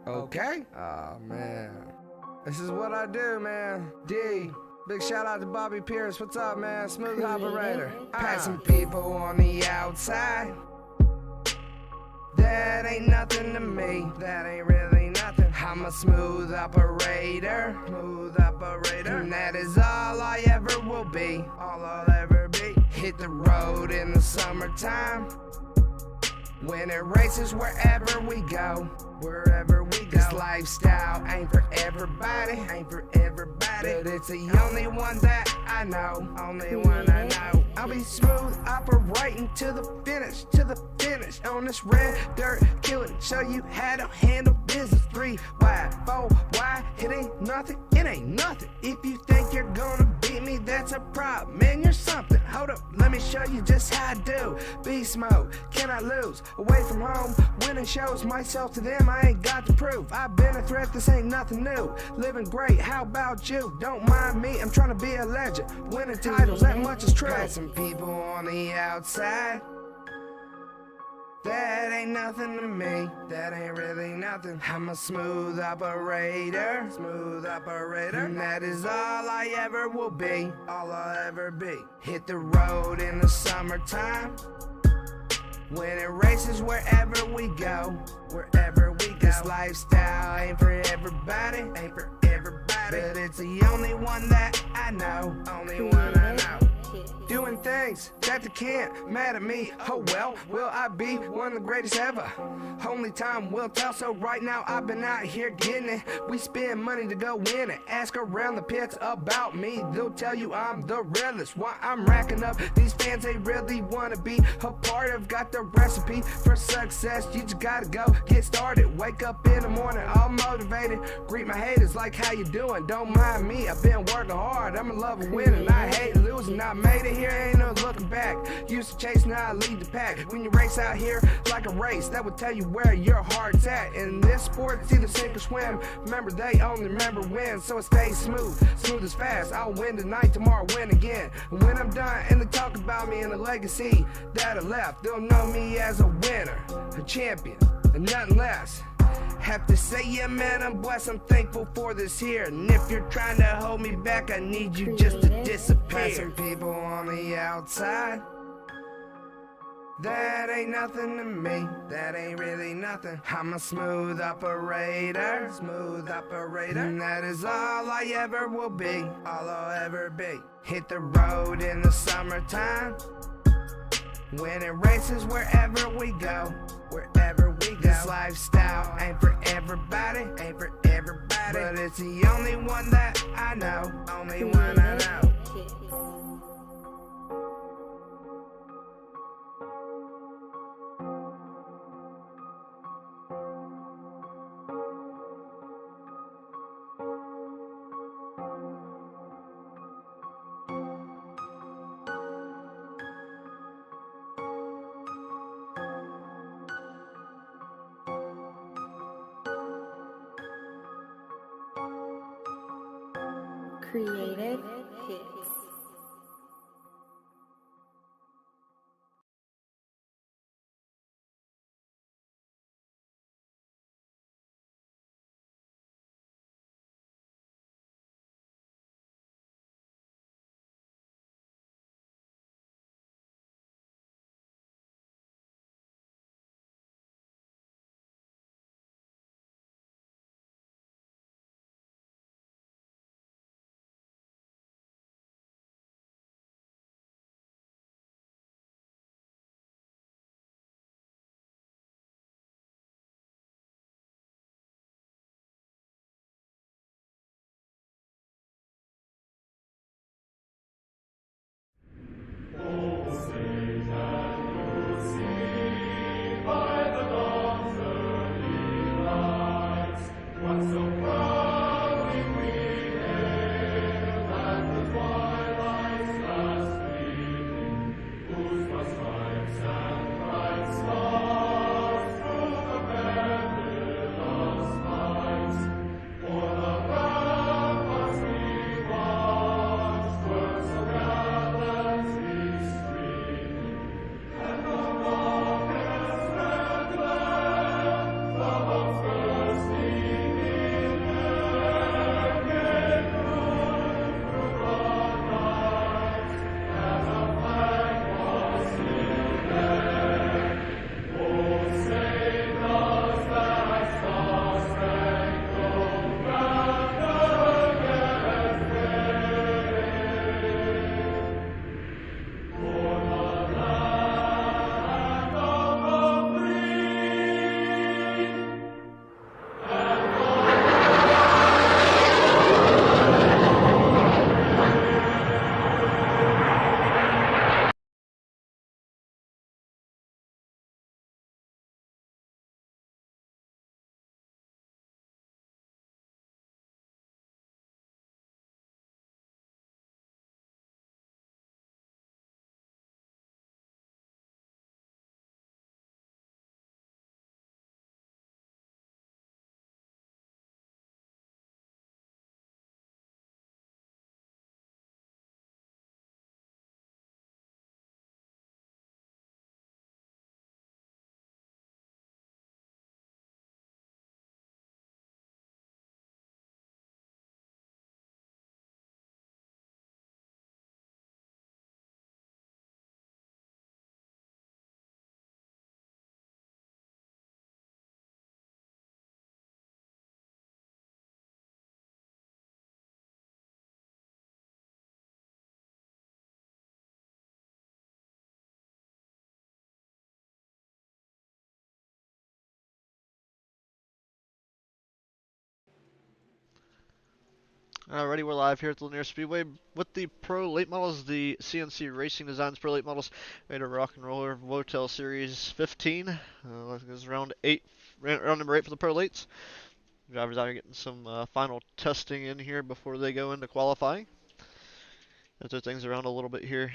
Okay. Oh, man. This is what I do, man. D. Big shout out to Bobby Pierce. What's up, man? Smooth operator. Passing people on the outside. That ain't nothing to me. That ain't really nothing. I'm a smooth operator. Smooth operator. And that is all I ever will be. All I'll ever be. Hit the road in the summertime. Winning races wherever we go. Wherever we go. This lifestyle ain't for everybody. Ain't for everybody. But it's the only one that I know. Only one I know. I'll be smooth operating to the finish. To the finish. On this red dirt. Killing. Show you how to handle business. 3 wide, 4 wide. It ain't nothing. It ain't nothing. If you think you're gonna beat me, that's a problem. Man, you're something. Hold up. Let me show you just how I do. Beast mode. Can I lose? Away from home. Winning shows myself to them. I ain't got to prove. I've been a threat. This ain't nothing new. Living great. How about you? Don't mind me. I'm trying to be a legend. Winning titles. That much is true. Got some people on the outside. That ain't nothing to me. That ain't really nothing. I'm a smooth operator. Smooth operator. And that is all I ever will be. All I'll ever be. Hit the road in the summertime. Winning races wherever we go. Wherever we go. This lifestyle ain't for everybody. Ain't for everybody. But it's the only one that I know. Only one I know. Doing things that they can't mad at me. Oh well, will I be one of the greatest ever? Only time will tell. So right now I've been out here getting it. We spend money to go win it. Ask around the pits about me. They'll tell you I'm the realest. Why I'm racking up these fans they really wanna be a part of. Got the recipe for success. You just gotta go get started. Wake up in the morning all motivated. Greet my haters like how you doing. Don't mind me. I've been working hard. I'm in love with winning. I hate losing. I made it here. Ain't no looking back. Used to chase, now I lead the pack. When you race out here like a race, that would tell you where your heart's at. In this sport, it's either sink or swim. Remember, they only remember win, so it stays smooth. Smooth as fast. I'll win tonight, tomorrow win again. And when I'm done and they talk about me and the legacy that I left, they'll know me as a winner, a champion, and nothing less. Have to say, yeah, man, I'm blessed. I'm thankful for this here. And if you're trying to hold me back, I need you just to disappear. Passing people on the outside. That ain't nothing to me. That ain't really nothing. I'm a smooth operator. Smooth operator. And that is all I ever will be. All I'll ever be. Hit the road in the summertime. Winning races wherever we go. Wherever we go. This lifestyle ain't for everybody. Ain't for everybody. But it's the only one that I know. Only one I know. Creative Hits. Alrighty, we're live here at the Lanier Speedway with the Pro Late Models, the CNC Racing Designs Pro Late Models. We had a Rock and Roller Votel Series 15. This is round 8, round number 8 for the Pro Lates. Drivers out here getting some final testing in here before they go into qualifying. Let's throw things around a little bit here.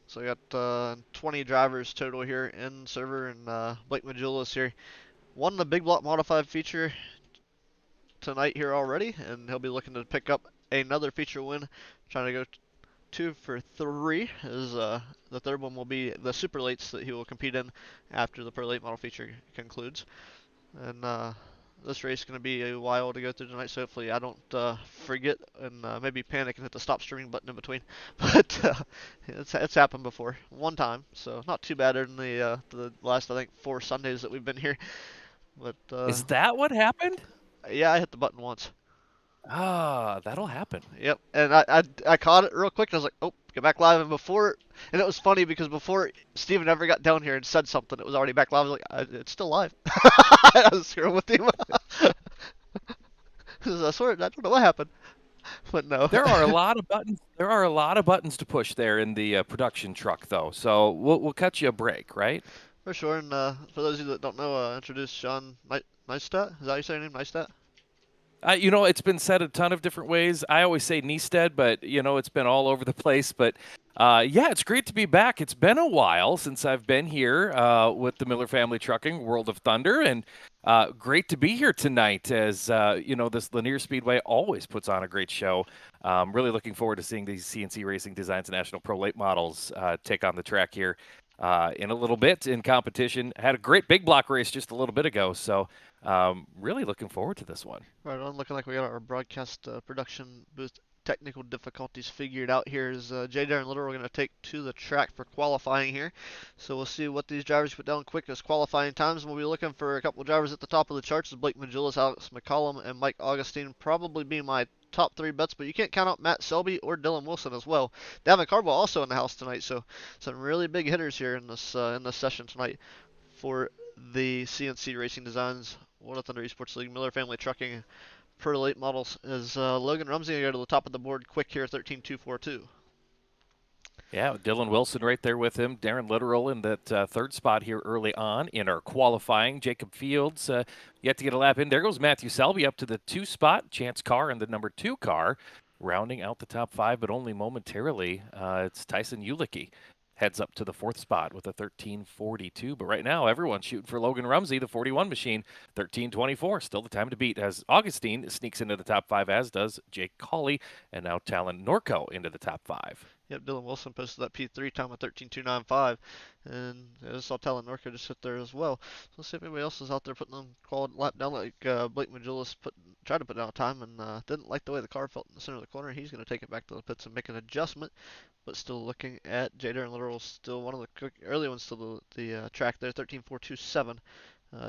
So we got 20 drivers total here in server, and Blake Majulis here won the Big Block Modified feature tonight here already, and he'll be looking to pick up another feature win, trying to go 2 for 3. Is the third one will be the super lates that he will compete in after the pro late model feature concludes. And this race is going to be a while to go through tonight, so hopefully I don't forget and maybe panic and hit the stop streaming button in between. But it's happened before, one time, so not too bad in the last, I think, 4 Sundays that we've been here. But Is that what happened? yeah, I hit the button once. Ah, that'll happen. Yep, and I caught it real quick, and I was like, oh, get back live. And it was funny because before Steven ever got down here and said something, it was already back live. I was like, it's still live. I was screwing with him. I swear, I don't know what happened, but no. There are a lot of buttons. There are a lot of buttons to push there in the production truck, though. So we'll cut you a break, right? For sure, and for those of you that don't know, introduce Sean Neistat. Is that how you say your name, Neistat? It's been said a ton of different ways. I always say Neested, but, it's been all over the place. But, yeah, it's great to be back. It's been a while since I've been here with the Miller Family Trucking World of Thunder. And great to be here tonight as, this Lanier Speedway always puts on a great show. Really looking forward to seeing these CNC Racing Designs National Pro Late Models take on the track here in a little bit in competition. Had a great big block race just a little bit ago. So really looking forward to this one. Right on, looking like we got our broadcast production booth technical difficulties figured out here. Is J. Darren Little going to take to the track for qualifying here. So we'll see what these drivers put down quick as qualifying times. We'll be looking for a couple of drivers at the top of the charts. Blake Majulis, Alex McCollum, and Mike Augustine probably be my top 3 bets, but you can't count out Matt Selby or Dylan Wilson as well. Davin Cardwell also in the house tonight, so some really big hitters here in this session tonight for the CNC Racing Designs World of Thunder Esports League Miller Family Trucking Pro Late Models. Is Logan Rumsey going to go to the top of the board quick here, 13.242. Yeah, Dylan Wilson right there with him. Darren Literal in that third spot here early on in our qualifying. Jacob Fields yet to get a lap in. There goes Matthew Selby up to the 2 spot. Chance Carr in the number 2 car, rounding out the top 5, but only momentarily. It's Tyson Ulicki. Heads up to the 4th spot with a 13.42. But right now, everyone's shooting for Logan Rumsey, the 41 machine, 13.24. Still the time to beat as Augustine sneaks into the top 5, as does Jake Cawley, and now Talon Norco into the top 5. Yep, Dylan Wilson posted that P3 time of 13.295, and I saw Talon Norco just sit there as well. So let's see if anybody else is out there putting them quality lap down like Blake Majulis tried to put down a time and didn't like the way the car felt in the center of the corner. He's going to take it back to the pits and make an adjustment, but still looking at J. Darren Literal, still one of the early ones to the track there, 13.427.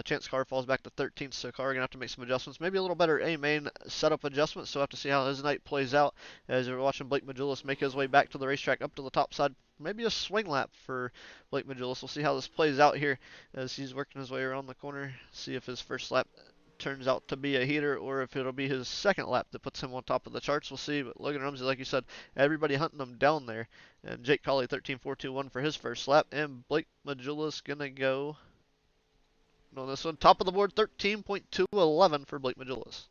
Chance Carr falls back to 13th, so Carr going to have to make some adjustments. Maybe a little better A-main setup adjustment, so we'll have to see how his night plays out as we're watching Blake Majulis make his way back to the racetrack up to the top side. Maybe a swing lap for Blake Majulis. We'll see how this plays out here as he's working his way around the corner. See if his first lap turns out to be a heater or if it'll be his second lap that puts him on top of the charts. We'll see, but Logan Rumsey, like you said, everybody hunting him down there. And Jake Cawley, 13.421 for his first lap. And Blake Majulis going to go on this one, top of the board, 13.211 for Blake Majulis.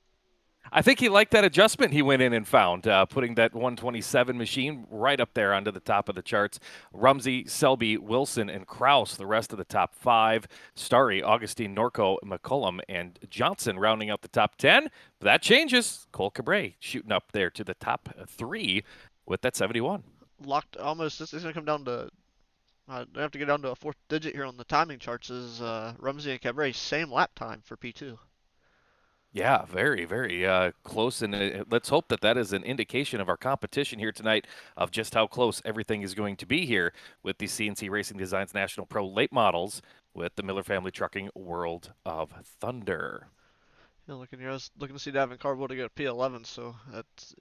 I think he liked that adjustment he went in and found, putting that 127 machine right up there onto the top of the charts. Rumsey, Selby, Wilson, and Kraus, the rest of the top 5. Starry, Augustine, Norco, McCullum, and Johnson rounding out the top 10. But that changes. Cole Cabret shooting up there to the top 3 with that 71. Locked almost. This is going to come down to I have to get down to a 4th digit here on the timing charts. Is Rumsey and Cabret same lap time for P2. Yeah, very, very close, and let's hope that that is an indication of our competition here tonight of just how close everything is going to be here with the CNC Racing Designs National Pro Late Models with the Miller Family Trucking World of Thunder. Yeah, looking here, I was looking to see Davin Cardwell to get a P11, so that's,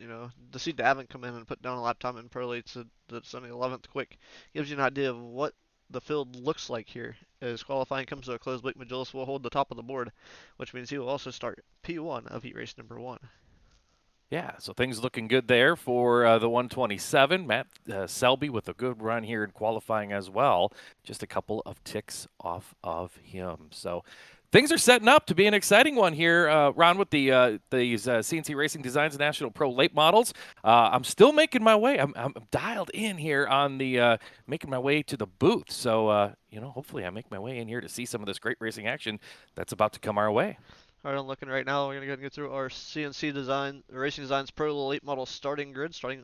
to see Davin come in and put down a lap time in Pro Lates that's only 11th quick gives you an idea of what the field looks like here. As qualifying comes to a close, Blake Majulis will hold the top of the board, which means he will also start P1 of heat race number 1. Yeah, so things looking good there for the 127. Matt Selby with a good run here in qualifying as well. Just a couple of ticks off of him. So things are setting up to be an exciting one here, Ron, with these CNC Racing Designs National Pro late models. I'm still making my way. I'm dialed in here on the making my way to the booth. So, hopefully I make my way in here to see some of this great racing action that's about to come our way. All right, I'm looking right now. We're going to go ahead and get through our CNC Design, Racing Designs Pro Late Model starting grid. Starting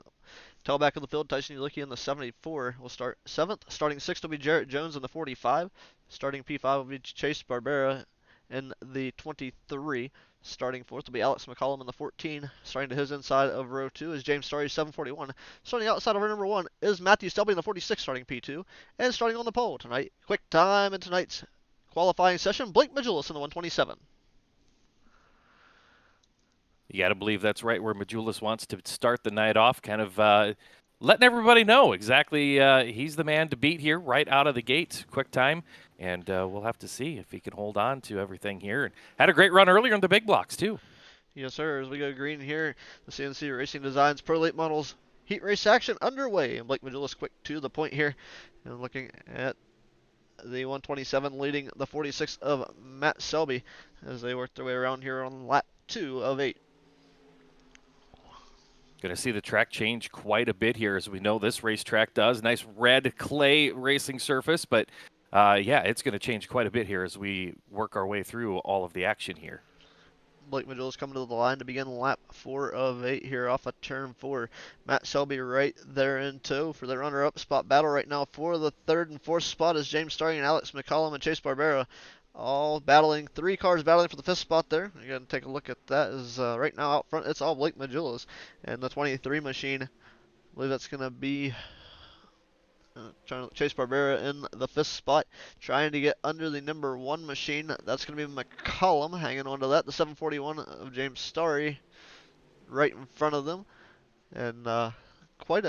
tailback of the field, Tyson Ulicki in the 74 will start 7th. Starting 6th will be Jarrett Jones in the 45. Starting P5 will be Chase Barbera in the 23. Starting 4th will be Alex McCollum in the 14. Starting to his inside of row 2 is James Starry, 741. Starting outside of row number 1 is Matthew Selby in the 46, starting P2. And starting on the pole tonight, quick time in tonight's qualifying session, Blake Majulis in the 127. You got to believe that's right where Majulis wants to start the night off, kind of letting everybody know exactly he's the man to beat here right out of the gate, quick time, and we'll have to see if he can hold on to everything here. And had a great run earlier in the big blocks, too. Yes, sir. As we go green here, the CNC Racing Designs Pro Late Models heat race action underway, and Blake Majulis quick to the point here, and looking at the 127 leading the 46 of Matt Selby as they work their way around here on lap 2 of 8. Going to see the track change quite a bit here, as we know this racetrack does. Nice red clay racing surface, but yeah, it's going to change quite a bit here as we work our way through all of the action here. Blake Majulis coming to the line to begin lap 4 of 8 here off of turn 4. Matt Selby right there in tow for the runner-up spot battle right now. For the 3rd and 4th spot is James Starry and Alex McCollum and Chase Barbera. All battling, 3 cars battling for the 5th spot there. You got to take a look at that. Is right now out front, it's all Blake Majulis. And the 23 machine, I believe that's going to be Chase Barbera in the 5th spot, trying to get under the number 1 machine. That's going to be McCollum hanging on to that. The 741 of James Starry right in front of them. And quite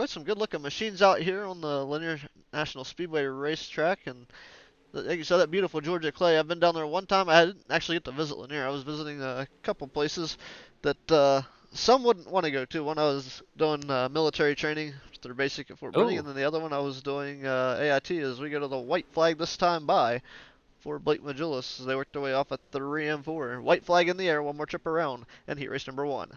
some good looking machines out here on the Lanier National Speedway racetrack. And like you said, that beautiful Georgia clay. I've been down there one time. I didn't actually get to visit Lanier. I was visiting a couple places that some wouldn't want to go to. One I was doing military training through basic at Fort Benning, and then the other one I was doing AIT as we go to the white flag this time by for Blake Majulis as they worked their way off at 3 and 4. White flag in the air, one more trip around, and heat race number 1.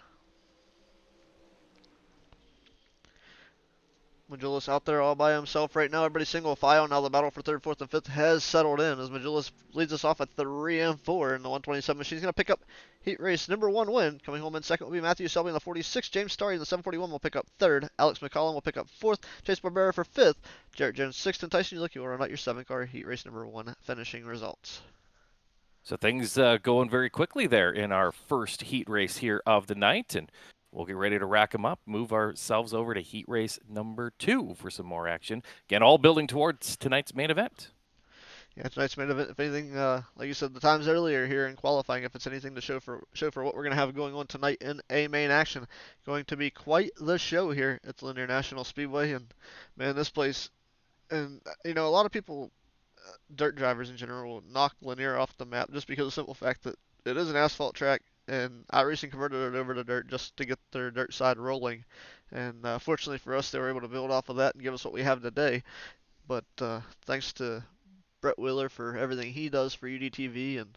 Majulis out there all by himself right now. Everybody single file. Now the battle for 3rd, 4th, and 5th has settled in as Majulis leads us off at 3 and 4. And the 127 machine is going to pick up heat race number 1 win. Coming home in 2nd will be Matthew Selby in the 46. James Starry in the 741 will pick up 3rd. Alex McCollum will pick up 4th. Chase Barbera for 5th. Jarrett Jones 6th. And Tyson Ulicki will run out your 7-car heat race number 1 finishing results. So things going very quickly there in our first heat race here of the night. And we'll get ready to rack them up, move ourselves over to heat race number 2 for some more action. Again, all building towards tonight's main event. Yeah, tonight's main event, if anything, like you said the times earlier here in qualifying, if it's anything to show for what we're going to have going on tonight in a main action, going to be quite the show here at the Lanier National Speedway. And man, this place, and a lot of people, dirt drivers in general, will knock Lanier off the map just because of the simple fact that it is an asphalt track. And iRacing converted it over to dirt just to get their dirt side rolling. And fortunately for us, they were able to build off of that and give us what we have today. But thanks to Brett Wheeler for everything he does for UDTV, and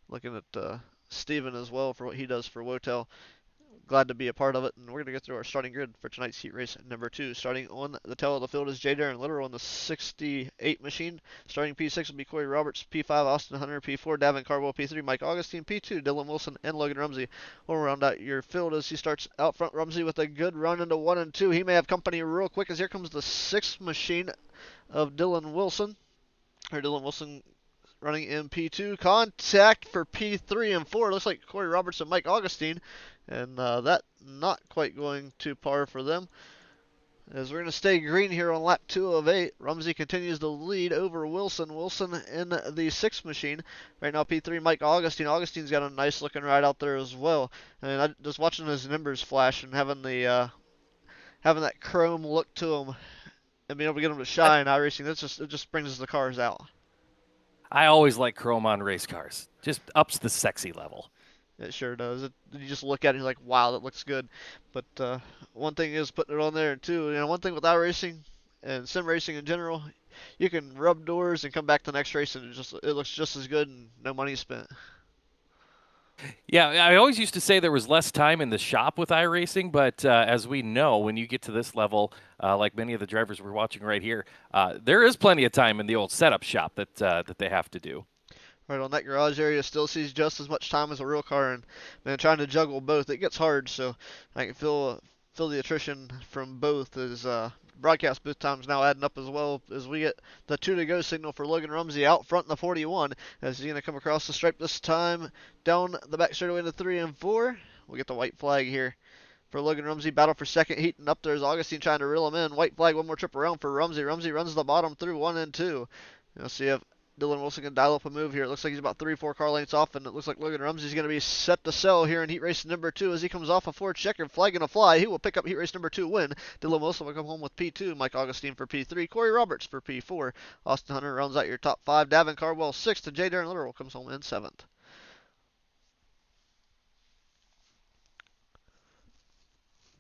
looking at Steven as well for what he does for Wotel. Glad to be a part of it, and we're going to get through our starting grid for tonight's heat race number 2. Starting on the tail of the field is J. Darren Literal on the 68 machine. Starting P6 will be Corey Roberts, P5 Austin Hunter, P4 Davin Cardwell, P3 Mike Augustine, P2 Dylan Wilson, and Logan Rumsey will round out your field as he starts out front. Rumsey with a good run into 1 and 2. He may have company real quick as here comes the 6th machine of Dylan Wilson. Running in P2. Contact for P3 and 4. Looks like Corey Roberts and Mike Augustine. And that not quite going too par for them. As we're going to stay green here on lap 2 of 8. Rumsey continues to lead over Wilson. Wilson in the 6th machine. Right now P3 Mike Augustine. Augustine's got a nice looking ride out there as well. And I just watching his numbers flash and having that chrome look to him and being able to get him to shine iRacing, it just brings the cars out. I always like chrome on race cars. Just ups the sexy level. It sure does. You just look at it and you're like, wow, that looks good. But one thing is putting it on there too. One thing with iRacing and sim racing in general, you can rub doors and come back to the next race and it looks just as good and no money spent. Yeah, I always used to say there was less time in the shop with iRacing, but as we know, when you get to this level, like many of the drivers we're watching right here, there is plenty of time in the old setup shop that they have to do. Right on that garage area still sees just as much time as a real car, and man, trying to juggle both, it gets hard. So I can feel the attrition from both as broadcast booth times now adding up as well as we get the 2 to go signal for Logan Rumsey out front in the 41 as he's going to come across the stripe this time down the back straightaway into 3 and 4. We'll get the white flag here for Logan Rumsey. Battle for second, heating up there is Augustine trying to reel him in. White flag, one more trip around for Rumsey. Rumsey runs the bottom through 1 and 2. You'll see if Dylan Wilson can dial up a move here. It looks like he's about 3-4 car lengths off, and it looks like Logan Rumsey's going to be set to sell here in heat race number 2 as he comes off a Ford checker, flag and a fly. He will pick up heat race number 2 win. Dylan Wilson will come home with P2, Mike Augustine for P3, Corey Roberts for P4. Austin Hunter rounds out your top 5. Davin Cardwell 6th, and J. Darren Literal comes home in 7th.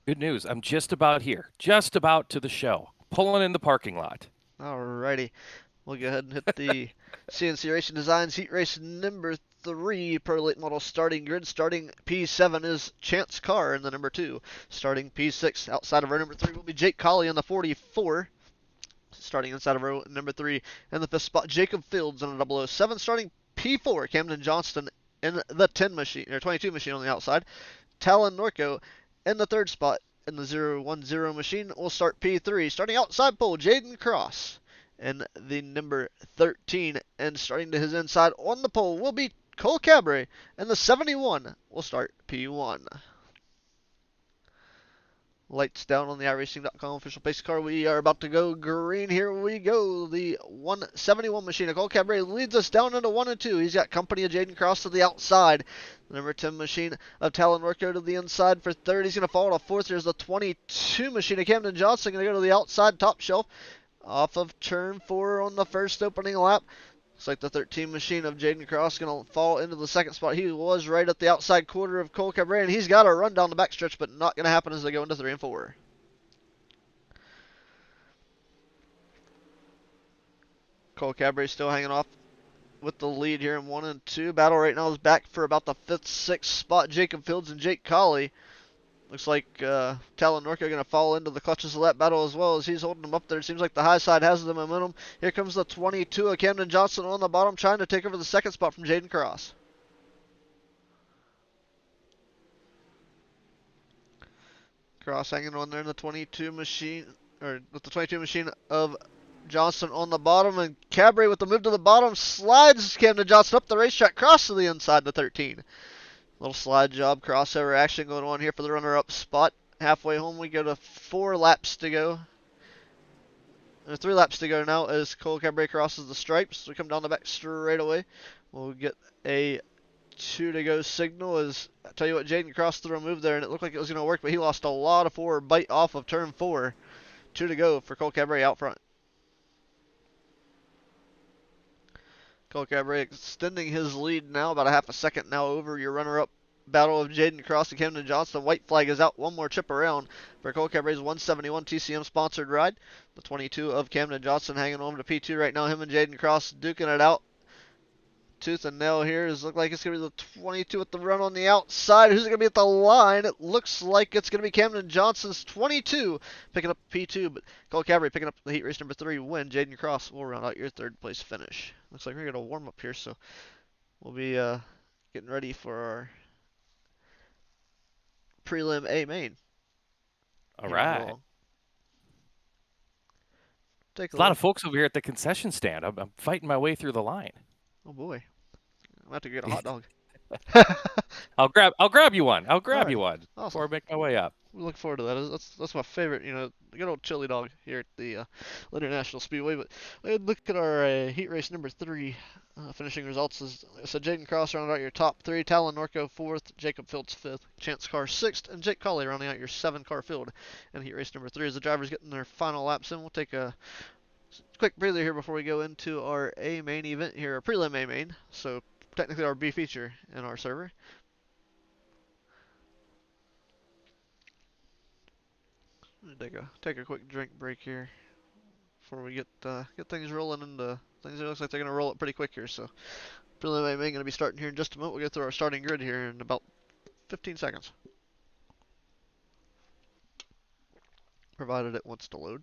Good news. I'm just about here. Just about to the show. Pulling in the parking lot. Alrighty. We'll go ahead and hit the CNC Racing Designs heat race number 3 Pro Late Model starting grid. Starting P7 is Chance Carr in the number 2. Starting P6 outside of row number 3 will be Jake Colley in the 44. Starting inside of row number 3 in the 5th spot, Jacob Fields in the 007. Starting P4, Camden Johnston in the 10 machine, or 22 machine on the outside. Talon Norco in the 3rd spot in the 010 machine. We'll start P3. Starting outside pole, Jaden Cross in the number 13. And starting to his inside on the pole will be Cole Cabre in the 71. We'll start P1. Lights down on the iRacing.com official pace car. We are about to go green. Here we go. The 171 machine. Cole Cabre leads us down into 1 and 2. He's got company of Jaden Cross to the outside. The number 10 machine of Talon Norco to the inside for 3rd. He's going to fall to 4th. There's the 22 machine of Camden Johnson going to go to the outside top shelf. Off of turn 4 on the first opening lap. Looks like the 13 machine of Jaden Cross going to fall into the 2nd spot. He was right at the outside quarter of Cole Cabre, and he's got a run down the backstretch, but not going to happen as they go into 3 and 4. Cole Cabre still hanging off with the lead here in 1 and 2. Battle right now is back for about the 5th, 6th spot. Jacob Fields and Jake Colley. Looks like Talon Norco going to fall into the clutches of that battle as well as he's holding them up there. It seems like the high side has the momentum. Here comes the 22 of Camden Johnson on the bottom trying to take over the 2nd spot from Jaden Cross. Cross hanging on there in the 22 machine, or with the 22 machine of Johnson on the bottom, and Cabre with the move to the bottom slides Camden Johnson up the racetrack, cross to the inside the 13. Little slide job, crossover action going on here for the runner-up spot. Halfway home, we go to 4 laps to go. 3 laps to go now as Cole Cabre crosses the stripes. We come down the back straight away. We'll get a 2 to go signal as, I tell you what, Jaden crossed through a move there and it looked like it was going to work, but he lost a lot of forward bite off of turn 4. 2 to go for Cole Cabre out front. Cole Cabre extending his lead now, about a half a second now over your runner-up battle of Jaden Cross and Camden Johnson. White flag is out, one more trip around for Cole Cabre's 171 TCM sponsored ride. The 22 of Camden Johnson hanging on to P2 right now. Him and Jaden Cross duking it out. Tooth and nail here. Does look like it's going to be the 22 with the run on the outside. Who's it going to be at the line? It looks like it's going to be Camden Johnson's 22 picking up P2, but Cole Cabre picking up the heat race number 3 win. Jaden Cross will round out your 3rd place finish. Looks like we're going to warm up here, so we'll be getting ready for our prelim A main. All right. Take a lot of folks over here at the concession stand. I'm fighting my way through the line. Oh boy, I'm about to get a hot dog. I'll grab you one. I'll grab you one Awesome. before I make my way up. We look forward to that. That's my favorite, the good old chili dog here at the Lanier National Speedway. But look at our heat race number 3 finishing results. So Jaden Cross rounded out your top 3, Talon Norco 4th, Jacob Fields 5th, Chance Carr 6th, and Jake Colley rounding out your 7-car field. And heat race number 3 as the drivers getting their final laps in. We'll take a quick breather here before we go into our A main event here, our prelim A main. So technically our B feature in our server. Take a quick drink break here before we get things rolling into things. It looks like they're gonna roll it pretty quick here. So prelim A gonna be starting here in just a moment. We'll get through our starting grid here in about 15 seconds, provided it wants to load.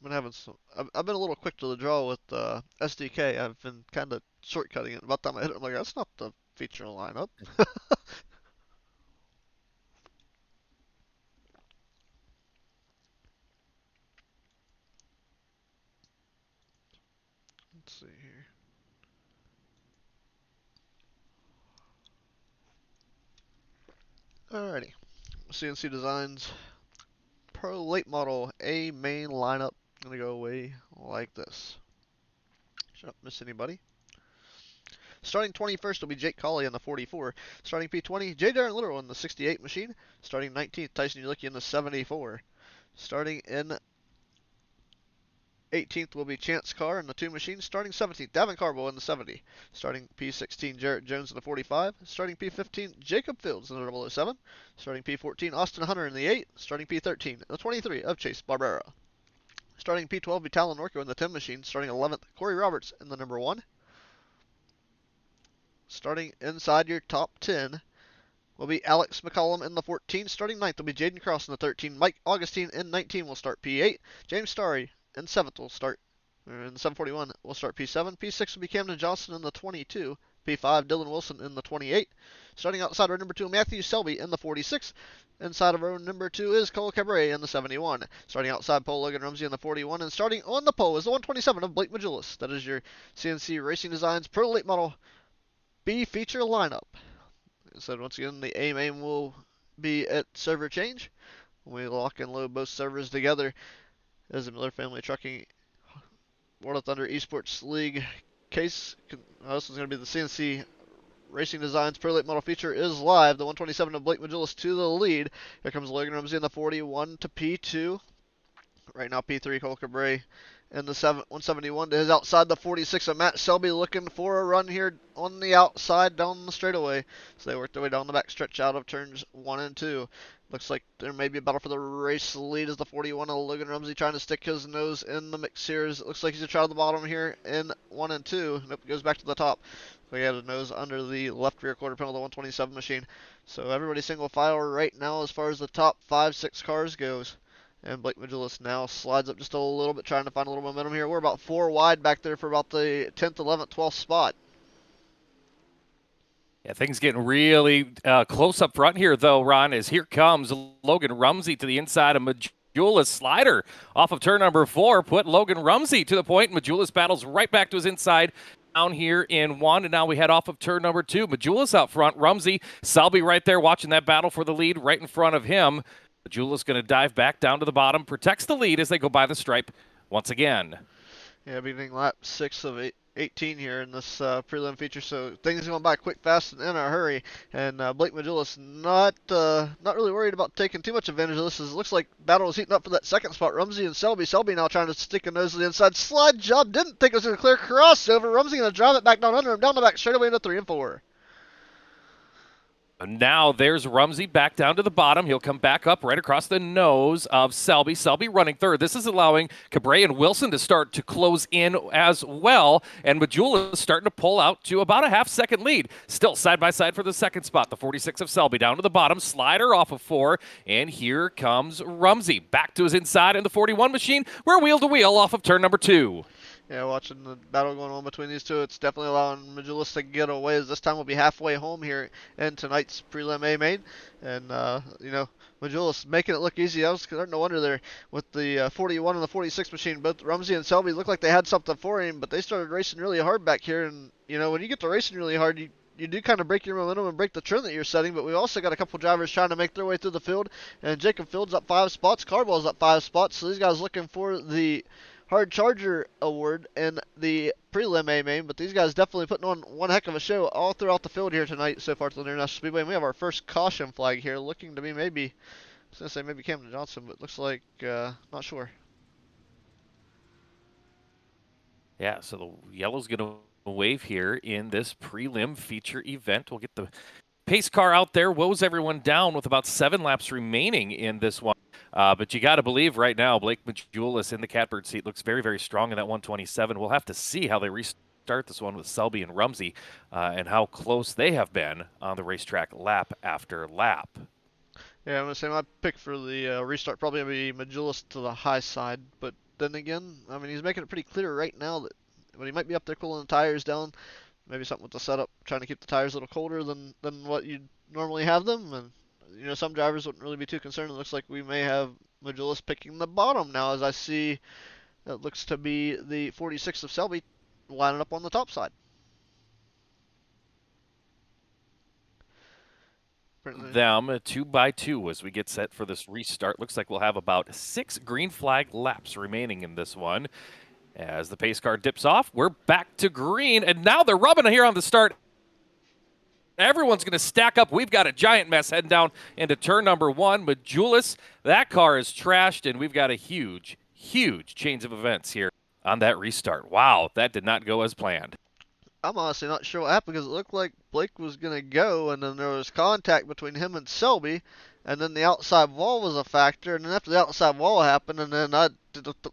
I've been a little quick to the draw with SDK. I've been kind of shortcutting it. About the time I hit it, I'm like, that's not the feature lineup. Let's see here. Alrighty. CNC Designs Pro Late Model A main lineup. Gonna go away like this. Should not miss anybody. Starting 21st will be Jake Colley in the 44. Starting P20, J. Darren Little in the 68 machine. Starting 19th, Tyson Ulicki in the 74. Starting in 18th will be Chance Carr in the 2 machine. Starting 17th, Davin Carbo in the 70. Starting P16, Jarrett Jones in the 45. Starting P15, Jacob Fields in the 007. Starting P14, Austin Hunter in the 8. Starting P13, the 23 of Chase Barbera. Starting P12 will be Talon Norco in the 10 machine. Starting 11th, Corey Roberts in the number 1. Starting inside your top 10 will be Alex McCollum in the 14. Starting 9th will be Jaden Cross in the 13. Mike Augustine in 19 will start P8. James Starry in 7th will start, in the 741 will start P7. P6 will be Camden Johnson in the 22. P5, Dylan Wilson in the 28. Starting outside row number 2, Matthew Selby in the 46. Inside of row number 2 is Cole Cabaret in the 71. Starting outside pole, Logan Rumsey in the 41. And starting on the pole is the 127 of Blake Majulis. That is your CNC Racing Designs Pro Late Model B feature lineup. So once again, the A main will be at server change. We lock and load both servers together as the Miller Family Trucking World of Thunder Esports League case. This is going to be the CNC Racing Designs Pro Late Model feature is live. The 127 of Blake Majulis to the lead. Here comes Logan Rumsey in the 41 to P2. Right now P3, Cole Cabray and the 171 is outside the 46 of Matt Selby looking for a run here on the outside down the straightaway. So they work their way down the back stretch out of turns 1 and 2. Looks like there may be a battle for the race lead as the 41 of Logan Rumsey trying to stick his nose in the mix here. It looks like he's going to try to the bottom here in 1 and 2. Nope, goes back to the top. So he had a nose under the left rear quarter panel of the 127 machine. So everybody single file right now as far as the top 5-6 cars goes. And Blake Majulis now slides up just a little bit, trying to find a little momentum here. We're about 4 wide back there for about the 10th, 11th, 12th spot. Yeah, things getting really close up front here, though, Ron, as here comes Logan Rumsey to the inside of Majulis. Slider off of turn number 4 put Logan Rumsey to the point. Majulis battles right back to his inside down here in 1, and now we head off of turn number 2. Majulis out front, Rumsey, Selby right there watching that battle for the lead right in front of him. Majulis going to dive back down to the bottom, protects the lead as they go by the stripe once again. Yeah, beginning lap 6 of 18 here in this prelim feature, so things going by quick, fast, and in a hurry. And Blake Majulis not really worried about taking too much advantage of this. It looks like battle is heating up for that second spot. Rumsey and Selby. Selby now trying to stick a nose to the inside. Slide job. Didn't think it was going to clear. Crossover. Rumsey going to drive it back down under him, down the back straightaway into 3 and 4. Now there's Rumsey back down to the bottom. He'll come back up right across the nose of Selby. Selby running third. This is allowing Cabray and Wilson to start to close in as well. And Majulis starting to pull out to about a half-second lead. Still side by side for the second spot. The 46 of Selby down to the bottom. Slider off of 4. And here comes Rumsey back to his inside in the 41 machine. We're wheel to wheel off of turn number 2. Yeah, watching the battle going on between these two, it's definitely allowing Majulis to get away, as this time we'll be halfway home here in tonight's prelim A main. And, Majulis making it look easy. I was starting to wonder there with the 41 and the 46 machine. Both Rumsey and Selby looked like they had something for him, but they started racing really hard back here. And, when you get to racing really hard, you do kind of break your momentum and break the trend that you're setting, but we've also got a couple drivers trying to make their way through the field. And Jacob Fields up 5 spots. Carball's up 5 spots. So these guys looking for the Hard Charger Award in the prelim A main, but these guys definitely putting on one heck of a show all throughout the field here tonight so far at the International Speedway. And we have our first caution flag here, looking to be maybe, I was going to say maybe Camden Johnson, but looks like, not sure. Yeah, so the yellow's going to wave here in this prelim feature event. We'll get the pace car out there woes everyone down with about 7 laps remaining in this one. But you got to believe right now, Blake Majulis in the catbird seat looks very, very strong in that 127. We'll have to see how they restart this one with Selby and Rumsey and how close they have been on the racetrack lap after lap. Yeah, I'm going to say my pick for the restart probably going to be Majulis to the high side. But then again, I mean, he's making it pretty clear right now that when he might be up there cooling the tires down, maybe something with the setup, trying to keep the tires a little colder than what you'd normally have them. And, you know, some drivers wouldn't really be too concerned. It looks like we may have Majulis picking the bottom now, as I see it looks to be the 46 of Selby lining up on the top side. Them 2 by 2 as we get set for this restart. Looks like we'll have about 6 green flag laps remaining in this one. As the pace car dips off, we're back to green, and now they're rubbing here on the start. Everyone's going to stack up. We've got a giant mess heading down into turn number 1. Majulis, that car is trashed, and we've got a huge, huge change of events here on that restart. Wow, that did not go as planned. I'm honestly not sure what happened because it looked like Blake was going to go, and then there was contact between him and Selby, and then the outside wall was a factor, and then after the outside wall happened, and then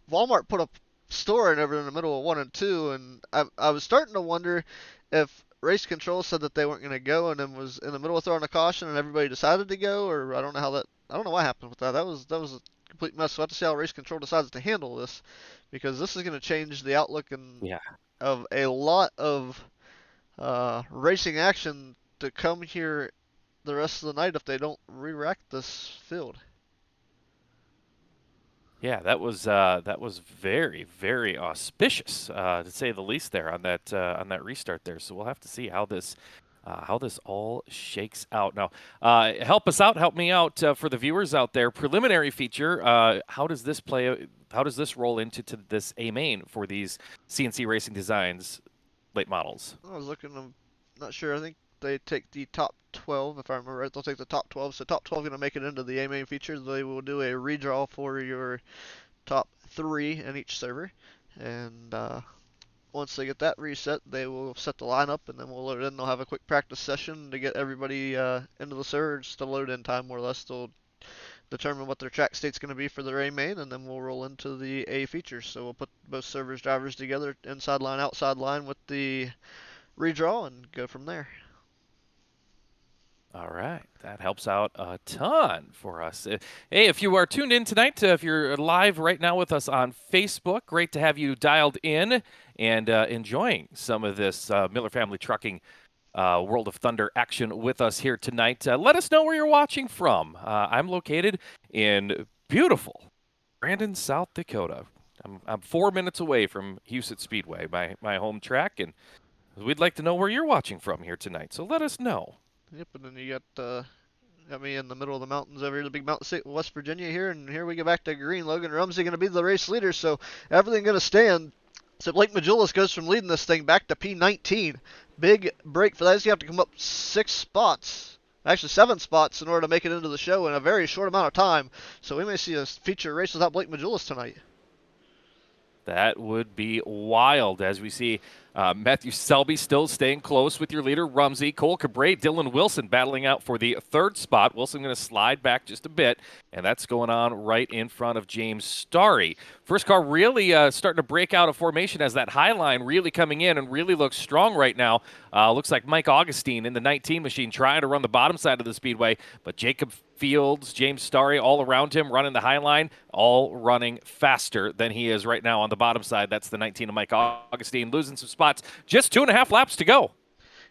Walmart put a store in over in the middle of 1 and 2, and I was starting to wonder if race control said that they weren't going to go, and then was in the middle of throwing a caution, and everybody decided to go, or I don't know what happened with that. That was a complete mess. So I have to see how race control decides to handle this, because this is going to change the outlook of a lot of racing action to come here the rest of the night if they don't re-rack this field. Yeah, that was very, very auspicious to say the least there on that restart there. So we'll have to see how this all shakes out. Now, help us out, help me out for the viewers out there. Preliminary feature. How does this play? How does this roll into this A main for these CNC Racing Designs late models? I was looking. I'm not sure. I think they take the top 12, if I remember right. They'll take the top 12. So top 12 going to make it into the A main feature. They will do a redraw for your top 3 in each server, and once they get that reset, they will set the lineup, and then we'll load it in. They'll have a quick practice session to get everybody into the server, just to load in time more or less. They'll determine what their track state's going to be for their A main, and then we'll roll into the A features. So we'll put both servers' drivers together, inside line, outside line, with the redraw, and go from there. All right, that helps out a ton for us. Hey, if you are tuned in tonight, if you're live right now with us on Facebook, great to have you dialed in and enjoying some of this Miller Family Trucking World of Thunder action with us here tonight. Let us know where you're watching from. I'm located in beautiful Brandon, South Dakota. I'm 4 minutes away from Houston Speedway, my home track, and we'd like to know where you're watching from here tonight, so let us know. Yep, and then you got me in the middle of the mountains over here, the big mountain state of West Virginia here, and here we go back to green. Logan Rumsey going to be the race leader, so everything going to stand. So Blake Majulis goes from leading this thing back to P19. Big break for that. He's going to have to come up 6 spots, actually 7 spots, in order to make it into the show in a very short amount of time. So we may see a feature race without Blake Majulis tonight. That would be wild, as we see Matthew Selby still staying close with your leader, Rumsey. Cole Cabret, Dylan Wilson battling out for the 3rd spot. Wilson going to slide back just a bit, and that's going on right in front of James Starry. First car really starting to break out of formation as that high line really coming in and really looks strong right now. Looks like Mike Augustine in the 19 machine trying to run the bottom side of the speedway, but Jacob Fields, James Starry, all around him, running the high line, all running faster than he is right now on the bottom side. That's the 19 of Mike Augustine, losing some spots. Just 2.5 laps to go.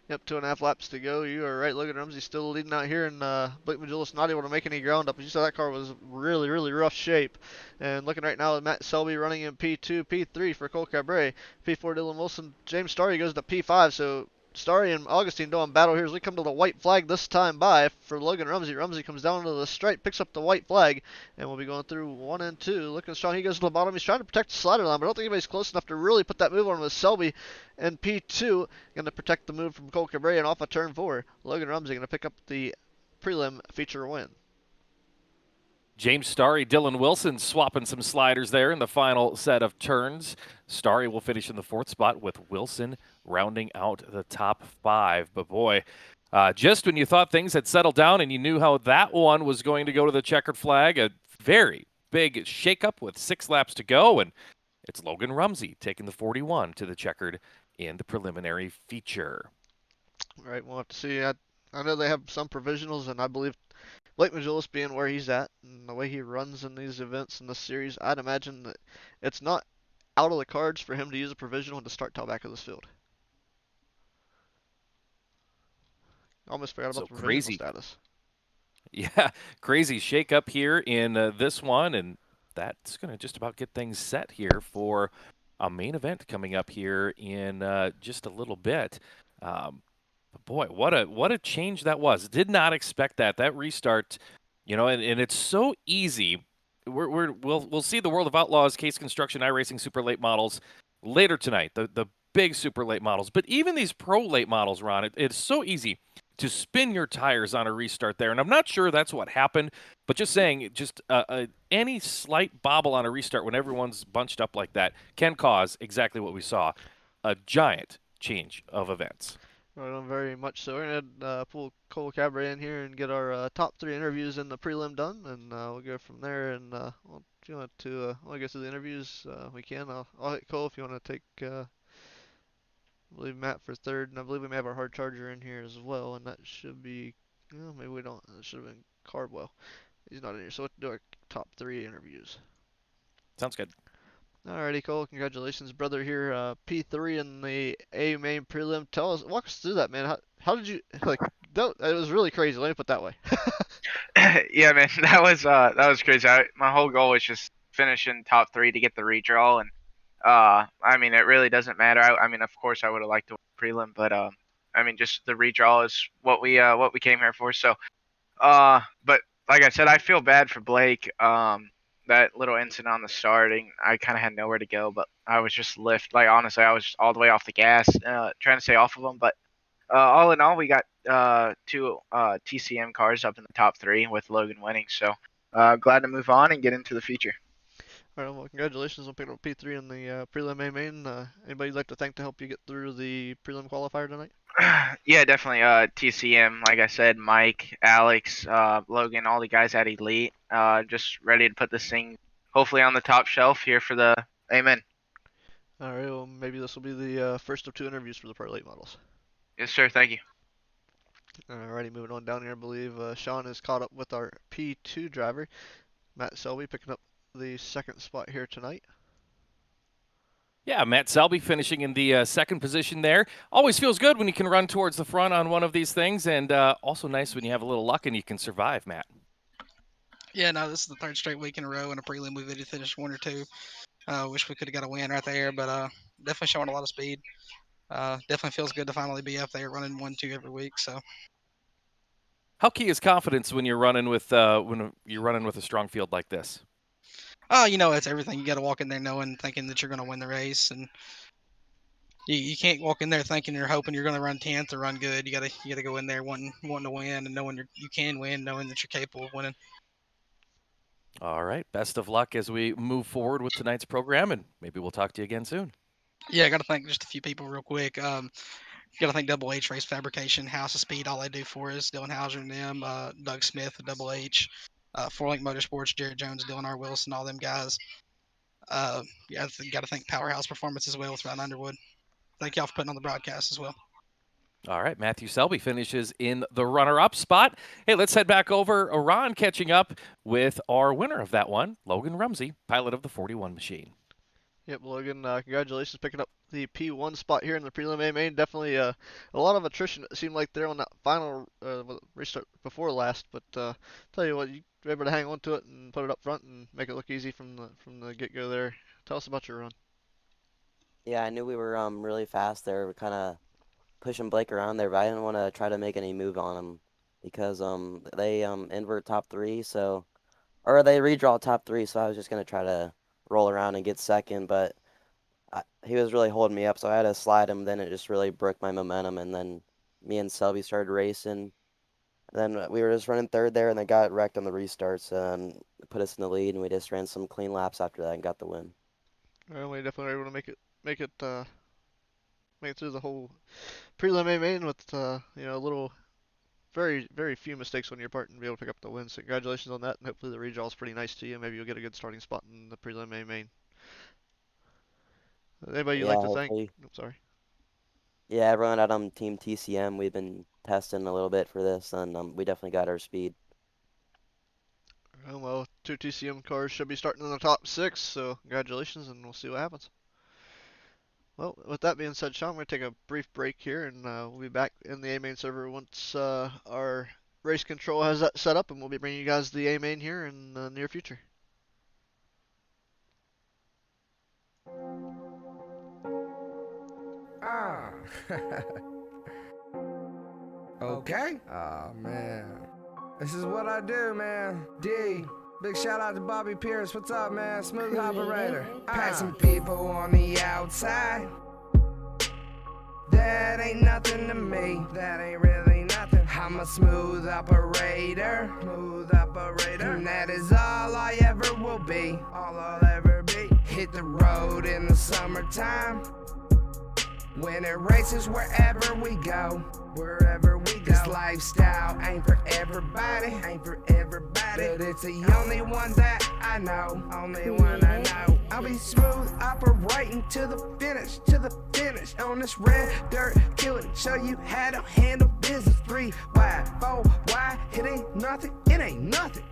Yep, 2.5 laps to go. You are right. Logan Rumsey still leading out here, and Blake Majulis not able to make any ground up. As you saw, that car was really, really rough shape. And looking right now, Matt Selby running in P2, P3 for Cole Cabret, P4 Dylan Wilson. James Starry goes to P5, so Starry and Augustine doing battle here as we come to the white flag this time by for Logan Rumsey. Rumsey comes down to the stripe, picks up the white flag, and we'll be going through 1 and 2. Looking strong. He goes to the bottom. He's trying to protect the slider line, but I don't think anybody's close enough to really put that move on with Selby. And P2 going to protect the move from Cole Cabret, and off of turn 4, Logan Rumsey going to pick up the prelim feature win. James Starry, Dylan Wilson swapping some sliders there in the final set of turns. Starry will finish in the 4th spot with Wilson rounding out the top 5. But boy, just when you thought things had settled down and you knew how that one was going to go to the checkered flag, a very big shakeup with 6 laps to go, and it's Logan Rumsey taking the 41 to the checkered in the preliminary feature. All right, we'll have to see. I know they have some provisionals, and I believe Blake Majulis being where he's at and the way he runs in these events in this series, I'd imagine that it's not out of the cards for him to use a provisional to start top back of this field. Almost forgot about So the provisional crazy. status. Yeah, crazy shakeup here in this one, and that's going to just about get things set here for a main event coming up here in just a little bit. But boy, what a change that was. Did not expect that. That restart, and it's so easy. We'll see the World of Outlaws, Case Construction, iRacing Super Late Models later tonight. The big Super Late Models, but even these Pro Late Models, Ron, it's so easy to spin your tires on a restart there. And I'm not sure that's what happened, but just saying, any slight bobble on a restart when everyone's bunched up like that can cause exactly what we saw, a giant change of events. Right, very much so. We're gonna pull Cole Cabaret in here and get our top 3 interviews in the prelim done, and we'll go from there. And if you want to go through the interviews, we can. I'll hit Cole if you want to take. I believe Matt for 3rd, and I believe we may have our hard charger in here as well, and that should be. Maybe we don't. That should have been Cardwell. He's not in here, so let's do our top 3 interviews. Sounds good. Alrighty, Cole. Congratulations, brother. Here, P3 in the A main prelim. Walk us through that, man. How did you like? It was really crazy. Let me put it that way. Yeah, man, that was crazy. My whole goal was just finishing top 3 to get the redraw, and I mean, it really doesn't matter. I mean, of course, I would have liked to win prelim, but I mean, just the redraw is what we came here for. So, but like I said, I feel bad for Blake. That little incident on the starting, I kind of had nowhere to go, but I was just like honestly, I was all the way off the gas, trying to stay off of them. But all in all, we got 2 TCM cars up in the top 3 with Logan winning. So glad to move on and get into the feature. All right, well, congratulations on picking up P3 in the prelim A main. Anybody you'd like to thank to help you get through the prelim qualifier tonight? Yeah, definitely. TCM, like I said, Mike, Alex, Logan, all the guys at Elite, just ready to put this thing hopefully on the top shelf here for the Amen. All right, well, maybe this will be the first of 2 interviews for the Pro Late Models. Yes, sir. Thank you. Alrighty, moving on down here, I believe Sean is caught up with our P2 driver, Matt Selby, picking up the 2nd spot here tonight. Yeah, Matt Selby finishing in the 2nd position there. Always feels good when you can run towards the front on one of these things, and also nice when you have a little luck and you can survive, Matt. Yeah, no, this is the 3rd straight week in a row in a prelim we've either finished 1 or 2. Wish we could have got a win right there, but definitely showing a lot of speed. Definitely feels good to finally be up there running 1-2 every week. So, how key is confidence when you're running with a strong field like this? it's everything. You got to walk in there thinking that you're going to win the race, and you can't walk in there thinking you're hoping you're going to run 10th or run good. You got to go in there wanting to win and knowing you can win, knowing that you're capable of winning. All right, best of luck as we move forward with tonight's program, and maybe we'll talk to you again soon. Yeah, I got to thank just a few people real quick. Got to thank Double H Race Fabrication, House of Speed, all they do for us. Dylan Hauser and them, Doug Smith with Double H, 4Link Motorsports, Jared Jones, Dylan R. Wilson, all them guys. Got to thank Powerhouse Performance as well with Ryan Underwood. Thank y'all for putting on the broadcast as well. All right, Matthew Selby finishes in the runner-up spot. Hey, let's head back over. Ron catching up with our winner of that one, Logan Rumsey, pilot of the 41 machine. Yep, Logan, congratulations picking up the P1 spot here in the prelim A main. Definitely a lot of attrition, it seemed like, there on that final restart before last. But tell you what, you were able to hang on to it and put it up front and make it look easy from the get-go there. Tell us about your run. Yeah, I knew we were really fast there. We're kind of pushing Blake around there, but I didn't want to try to make any move on him because they invert top 3, or they redraw top 3, so I was just gonna try to roll around and get 2nd, but he was really holding me up, so I had to slide him. Then it just really broke my momentum, and then me and Selby started racing. And then we were just running third there, and they got wrecked on the restarts and put us in the lead, and we just ran some clean laps after that and got the win. Well, we definitely were able to make it through the whole prelim A main with a little very few mistakes on your part and be able to pick up the win. So congratulations on that, and hopefully the redraw is pretty nice to you. Maybe you'll get a good starting spot in the prelim A main. Anybody you'd Yeah, like to thank? hopefully. I'm sorry. Yeah, everyone out on Team TCM, we've been testing a little bit for this, and we definitely got our speed. Well, 2 TCM cars should be starting in the top 6, so congratulations, and we'll see what happens. Well, with that being said, Sean, we're going to take a brief break here, and we'll be back in the A-Main server once our race control has that set up, and we'll be bringing you guys the A-Main here in the near future. Ah. Okay. Oh, man. This is what I do, man. D. Big shout out to Bobby Pierce. What's up, man? Smooth operator. Passing people on the outside. That ain't nothing to me. That ain't really nothing. I'm a smooth operator. Smooth operator. And that is all I ever will be. All I'll ever be. Hit the road in the summertime. When it races wherever we go, wherever we go. This lifestyle ain't for everybody, ain't for everybody. But it's the only one that I know, only one I know. I'll be smooth operating to the finish, on this red dirt, killing, show you how to handle business. 3 wide, 4 wide, it ain't nothing,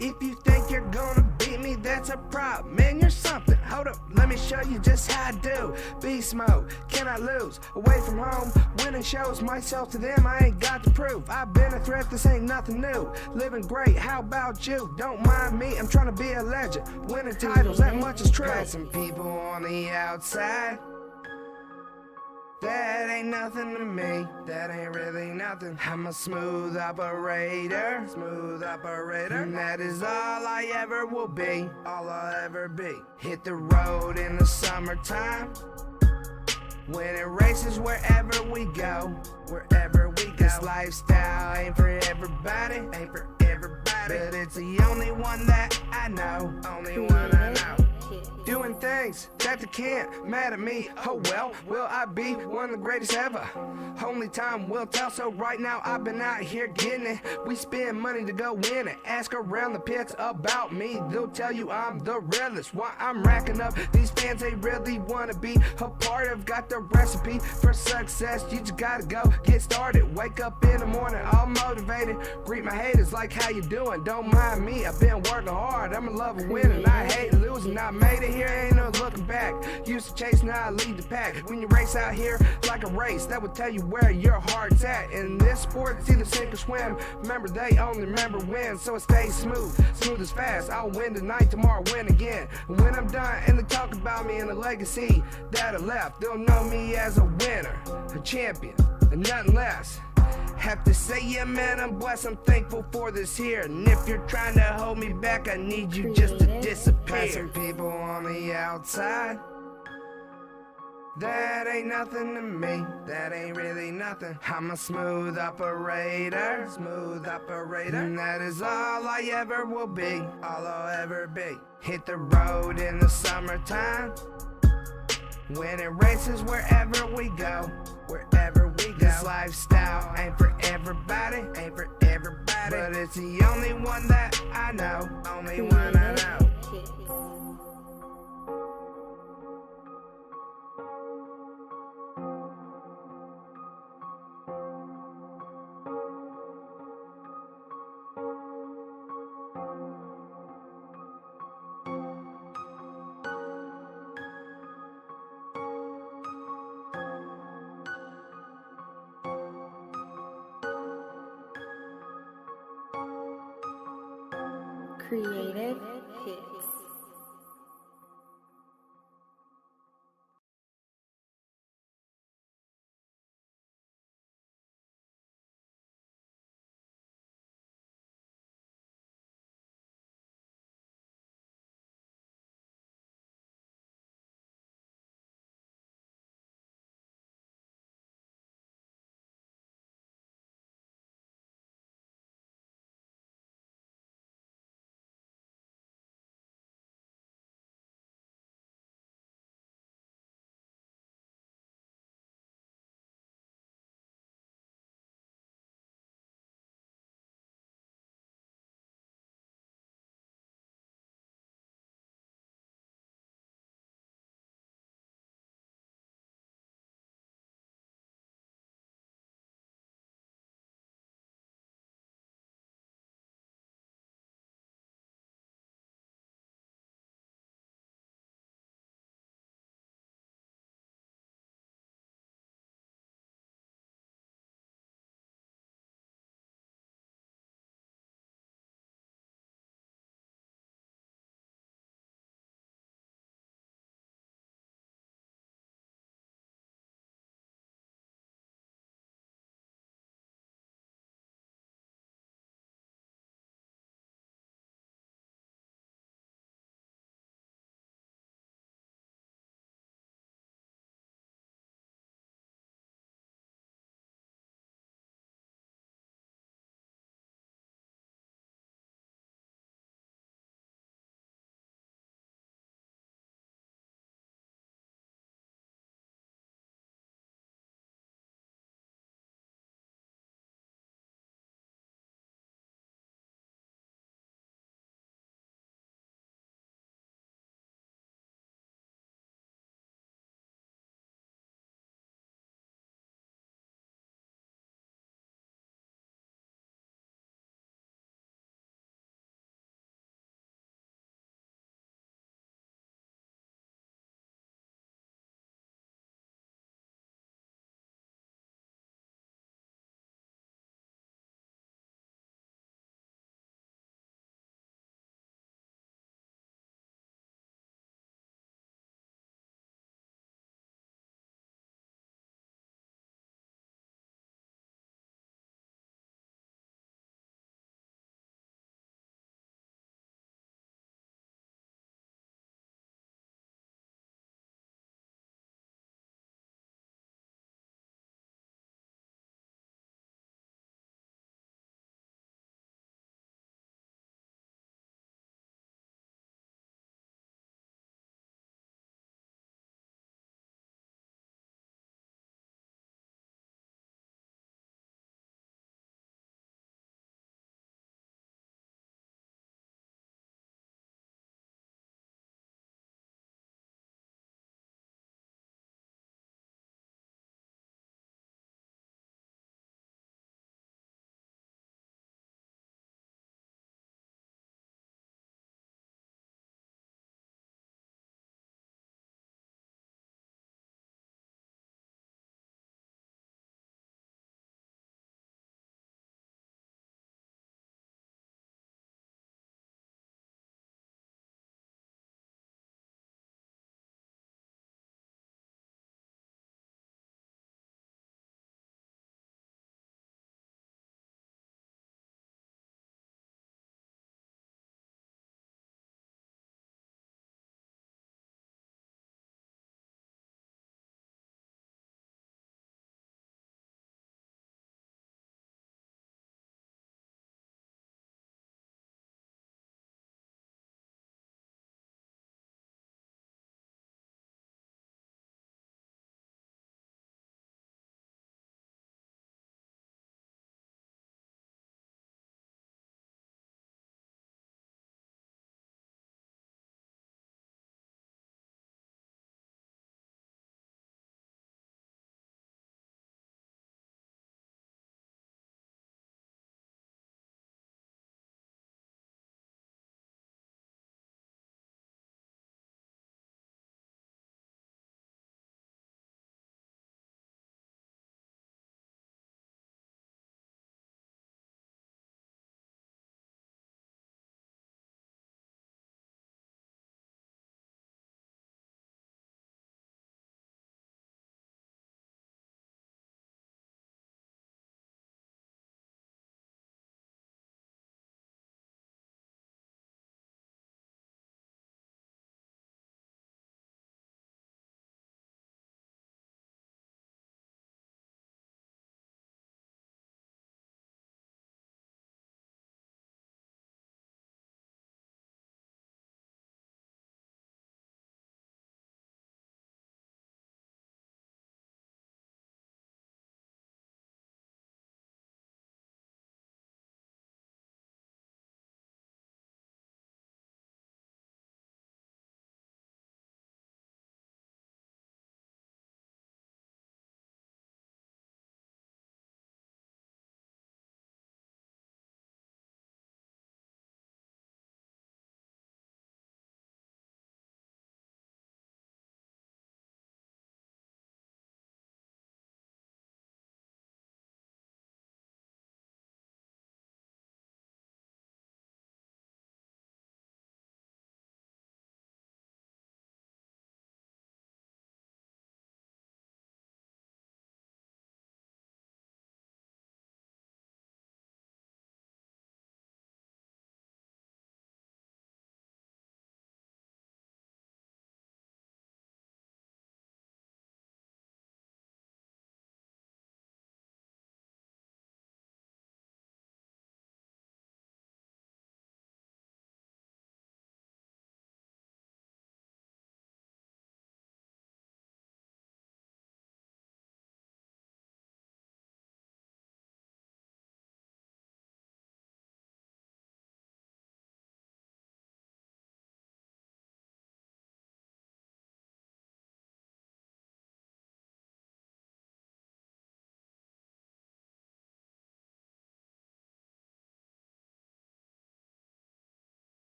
If you think you're gonna beat me, that's a problem, man, you're something. Hold up, let me show you just how I do. Beast mode, can I lose? Away from home, winning shows myself to them, I ain't got to prove. I've been a threat, this ain't nothing new. Living great, how about you? Don't mind me, I'm trying to be a legend. Winning titles, that much is true. Got some people on the outside. That ain't nothing to me, that ain't really nothing. I'm a smooth operator, and that is all I ever will be, all I'll ever be. Hit the road in the summertime. When it races wherever we go, wherever we go. This lifestyle ain't for everybody, but it's the only one that I know, only one I know. Doing things that they can't mad at me. Oh well, will I be one of the greatest ever? Only time will tell, so right now I've been out here getting it. We spend money to go win it. Ask around the pits about me, they'll tell you I'm the realest. Why I'm racking up these fans, they really wanna be a part of. Got the recipe for success, you just gotta go get started. Wake up in the morning all motivated, greet my haters like how you doing. Don't mind me, I've been working hard, I'm in love with winning. I hate losing, I made it here, ain't no looking back. Used to chase, now I lead the pack. When you race out here like a race, that would tell you where your heart's at. In this sport, it's either sink or swim. Remember, they only remember win, so it stays smooth as fast. I'll win tonight, tomorrow win again. And when I'm done and they talk about me and the legacy that I left, they'll know me as a winner, a champion, and nothing less. Have to say, yeah, man, I'm blessed, I'm thankful for this here. And if you're trying to hold me back, I need you just to disappear. Some people on the outside. That ain't nothing to me, that ain't really nothing. I'm a smooth operator, and that is all I ever will be, all I'll ever be. Hit the road in the summertime. When it races wherever we go, wherever we go. This lifestyle ain't for everybody, but it's the only one that I know, only one I know. Creative hits.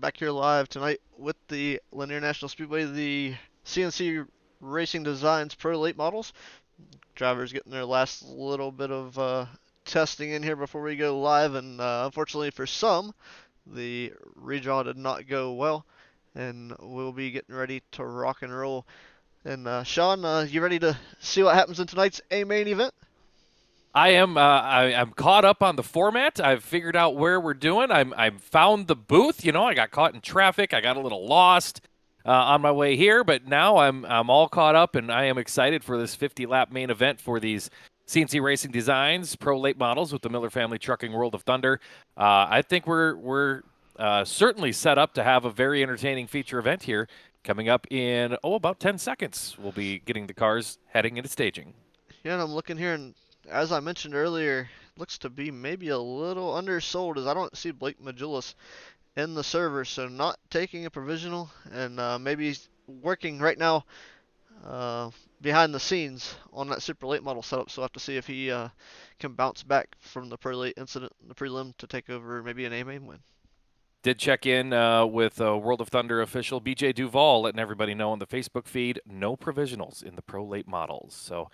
back here live tonight with the Lanier National Speedway, the CNC Racing Designs Pro Late Models. Drivers getting their last little bit of testing in here before we go live, and unfortunately for some, the redraw did not go well, and we'll be getting ready to rock and roll. And Sean, you ready to see what happens in tonight's A main event? I am. I'm caught up on the format. I've figured out where we're doing. I've found the booth. You know, I got caught in traffic. I got a little lost on my way here, but now I'm all caught up, and I am excited for this 50-lap main event for these CNC Racing Designs Pro Late Models with the Miller Family Trucking World of Thunder. I think we're certainly set up to have a very entertaining feature event here coming up in about 10 seconds. We'll be getting the cars heading into staging. Yeah, and I'm looking here, and as I mentioned earlier, looks to be maybe a little undersold, as I don't see Blake Majulis in the server, so not taking a provisional, and maybe working right now behind the scenes on that super late model setup. So we'll have to see if he can bounce back from the pro late incident in the prelim to take over maybe an A main win. Did check in with World of Thunder official BJ Duval, letting everybody know on the Facebook feed, no provisionals in the pro late models. So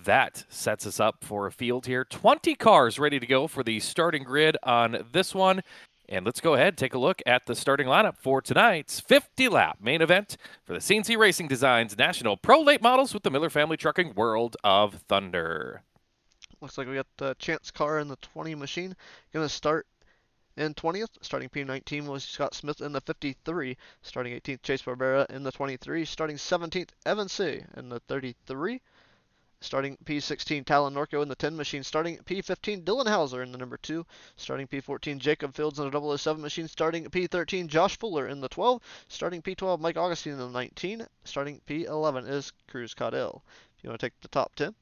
that sets us up for a field here. 20 cars ready to go for the starting grid on this one. And let's go ahead and take a look at the starting lineup for tonight's 50-lap main event for the CNC Racing Designs National Pro Late Models with the Miller Family Trucking World of Thunder. Looks like we got the Chance car in the 20 machine. Going to start in 20th. Starting P19 was Scott Smith in the 53. Starting 18th, Chase Barbera in the 23. Starting 17th, Evan C. in the 33. Starting P16, Talon Norco in the 10 machine. Starting P15, Dylan Hauser in the number 2. Starting P14, Jacob Fields in the 007 machine. Starting P13, Josh Fuller in the 12. Starting P12, Mike Augustine in the 19. Starting P11 is Cruz Caudell. If you want to take the top 10.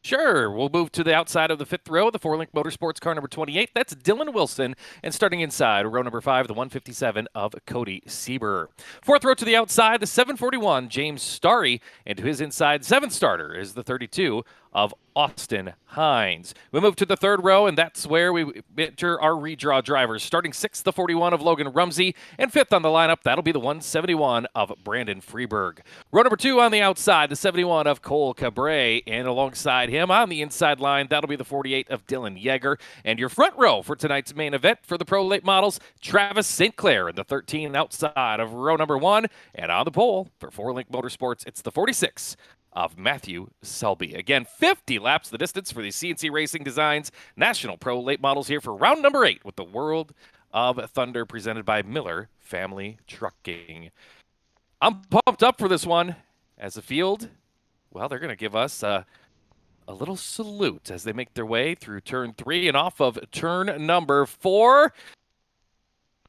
Sure. We'll move to the outside of the fifth row, the 4-link Motorsports car number 28. That's Dylan Wilson. And starting inside, row number 5, the 157 of Cody Sieber. Fourth row to the outside, the 741, James Starry. And to his inside, 7th starter is the 32 of Austin Hines. We move to the third row, and that's where we enter our redraw drivers. Starting 6th, the 41 of Logan Rumsey, and 5th on the lineup, that'll be the 171 of Brandon Freeberg. Row number 2 on the outside, the 71 of Cole Cabre, and alongside him on the inside line, that'll be the 48 of Dylan Yeager. And your front row for tonight's main event for the Pro Late Models, Travis St. Clair in the 13 outside of row number 1, and on the pole for 4-link Motorsports, it's the 46 of Matthew Selby. Again, 50 laps the distance for the CNC Racing Designs National Pro Late Models here for round number 8 with the World of Thunder presented by Miller Family Trucking. I'm pumped up for this one as the field, well, they're going to give us a little salute as they make their way through turn 3 and off of turn number 4.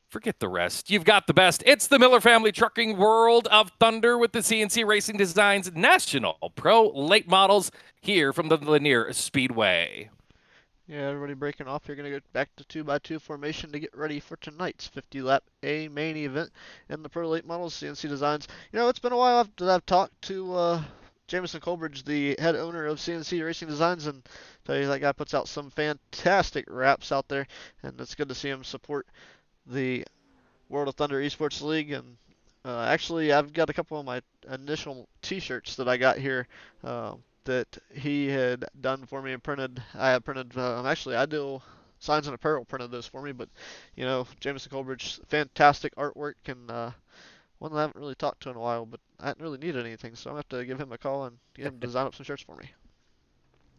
Forget the rest. You've got the best. It's the Miller Family Trucking World of Thunder with the CNC Racing Designs National Pro Late Models here from the Lanier Speedway. Yeah, everybody breaking off. You're going to go back to 2x2 formation to get ready for tonight's 50-lap A main event in the Pro Late Models CNC Designs. You know, it's been a while after I've talked to Jameson Colbridge, the head owner of CNC Racing Designs, and tell you that guy puts out some fantastic wraps out there, and it's good to see him support the World of Thunder Esports League. And actually, I've got a couple of my initial t-shirts that I got here that he had done for me and printed. I have printed, actually I do Signs and Apparel printed those for me, but you know, Jameson Colbridge, fantastic artwork, and one that I haven't really talked to in a while, but I hadn't really needed anything, so I'm going to have to give him a call and get him to design up some shirts for me.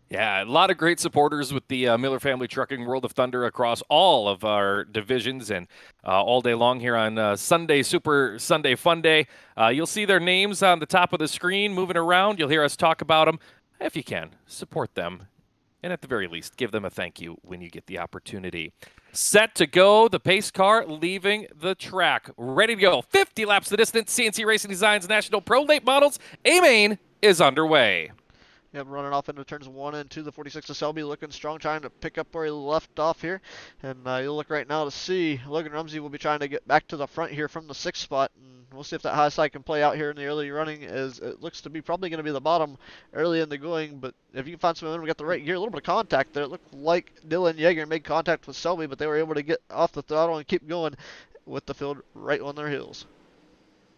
Yeah, a lot of great supporters with the Miller Family Trucking World of Thunder across all of our divisions, and all day long here on Sunday, Super Sunday Fun Day. You'll see their names on the top of the screen moving around. You'll hear us talk about them. If you can, support them, and at the very least, give them a thank you when you get the opportunity. Set to go, the pace car leaving the track. Ready to go. 50 laps the distance. CNC Racing Designs National Pro Late Models A-Main is underway. Yep, running off into turns 1 and 2. The 46 of Selby looking strong, trying to pick up where he left off here. And you'll look right now to see Logan Rumsey will be trying to get back to the front here from the 6th spot. And we'll see if that high side can play out here in the early running, as it looks to be probably going to be the bottom early in the going. But if you can find some momentum, we got the right gear, a little bit of contact there. It looked like Dylan Yeager made contact with Selby, but they were able to get off the throttle and keep going. with the field right on their heels.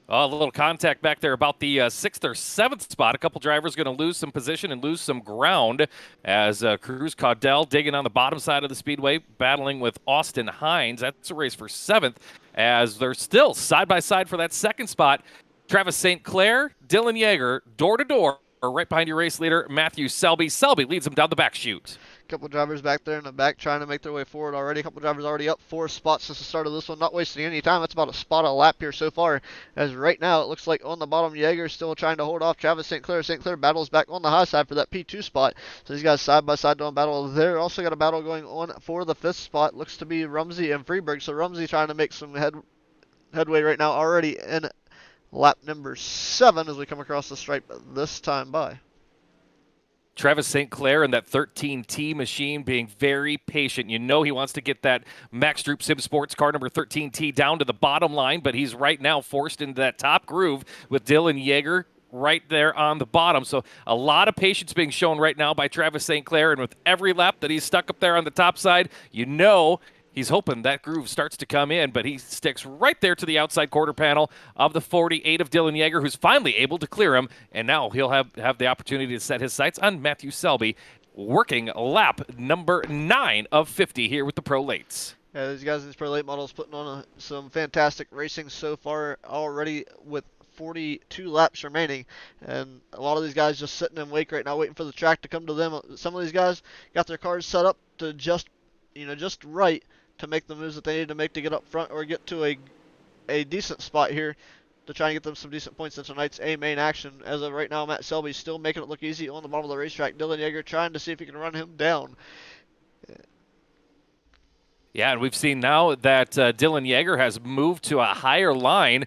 A little contact back there about the 6th or 7th spot. A couple drivers going to lose some position and lose some ground as Cruz Caudell digging on the bottom side of the speedway, battling with Austin Hines. That's a race for 7th as they're still side by side for that 2nd spot. Travis St. Clair, Dylan Yeager, door to door, right behind your race leader, Matthew Selby. Selby leads him down the back chute. Couple drivers back there in the back trying to make their way forward already. A couple drivers already up 4 spots since the start of this one, not wasting any time. That's about a spot a lap here so far, as right now it looks like on the bottom Yeager still trying to hold off Travis St. Clair. St. Clair battles back on the high side for that P2 spot. So these guys side by side doing battle there. Also got a battle going on for the 5th spot. Looks to be Rumsey and Freeberg. So Rumsey trying to make some headway right now, already in lap number 7 as we come across the stripe this time by. Travis St. Clair in that 13T machine being very patient. You know he wants to get that Max Droop Sim Sports car number 13T down to the bottom line, but he's right now forced into that top groove with Dylan Yeager right there on the bottom. So a lot of patience being shown right now by Travis St. Clair, and with every lap that he's stuck up there on the top side, you know he's hoping that groove starts to come in, but he sticks right there to the outside quarter panel of the 48 of Dylan Yeager, who's finally able to clear him, and now he'll have the opportunity to set his sights on Matthew Selby, working lap number 9 of 50 here with the Pro Lates. Yeah, these guys in these Pro Late models putting on some fantastic racing so far already with 42 laps remaining, and a lot of these guys just sitting in wake right now waiting for the track to come to them. Some of these guys got their cars set up to just right to make the moves that they need to make to get up front or get to a decent spot here to try and get them some decent points in tonight's A main action. As of right now, Matt Selby still making it look easy on the bottom of the racetrack. Dylan Yeager trying to see if he can run him down. Yeah, and we've seen now that Dylan Yeager has moved to a higher line.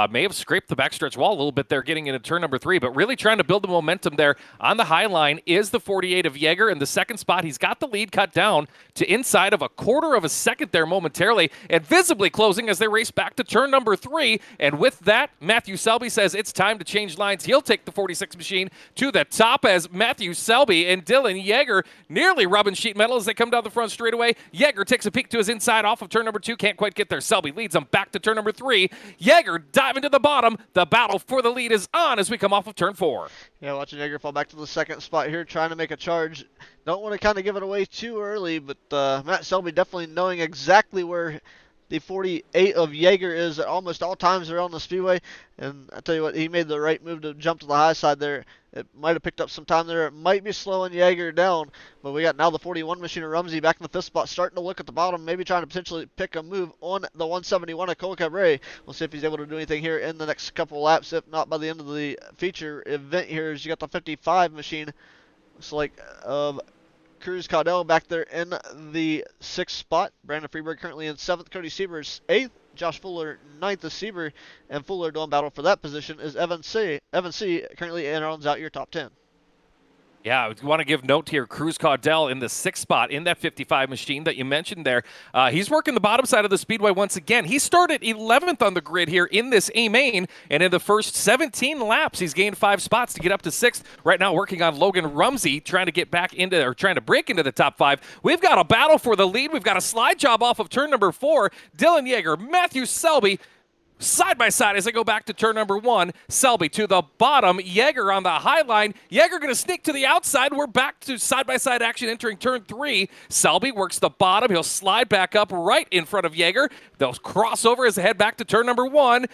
May have scraped the backstretch wall a little bit there getting into turn number 3, but really trying to build the momentum there on the high line is the 48 of Yeager. In the 2nd spot, he's got the lead cut down to inside of a quarter of a second there momentarily, and visibly closing as they race back to turn number 3. And with that, Matthew Selby says it's time to change lines. He'll take the 46 machine to the top as Matthew Selby and Dylan Yeager nearly rubbing sheet metal as they come down the front straightaway. Yeager takes a peek to his inside off of turn number 2, can't quite get there. Selby leads him back to turn number 3. Yeager diving to the bottom. The battle for the lead is on as we come off of turn 4. Yeah, watching Yeager fall back to the 2nd spot here, trying to make a charge. Don't want to kind of give it away too early, but Matt Selby definitely knowing exactly where the 48 of Yeager is at almost all times around the speedway. And I tell you what, he made the right move to jump to the high side there. It might have picked up some time there. It might be slowing Yeager down, but we got now the 41 machine of Rumsey back in the 5th spot, starting to look at the bottom, maybe trying to potentially pick a move on the 171 of Cole Cabrera. We'll see if he's able to do anything here in the next couple laps. If not, by the end of the feature event here, is you got the 55 machine. Looks like Cruz Caudell back there in the 6th spot. Brandon Freeberg currently in 7th. Cody Sievers 8th. Josh Fuller 9th as Sieber, and Fuller doing battle for that position is Evan C. Currently rounds out your top 10. Yeah, I want to give note here. Cruz Caudell in the 6th spot in that 55 machine that you mentioned there. He's working the bottom side of the speedway once again. He started 11th on the grid here in this A main, and in the first 17 laps, he's gained 5 spots to get up to 6th. Right now, working on Logan Rumsey, trying to get back into, or trying to break into the top 5. We've got a battle for the lead. We've got a slide job off of turn number 4. Dylan Yeager, Matthew Selby, side by side as they go back to turn number 1. Selby to the bottom. Yeager on the high line. Yeager going to sneak to the outside. We're back to side by side action entering turn 3. Selby works the bottom. He'll slide back up right in front of Yeager. They'll cross over as they head back to turn number 1.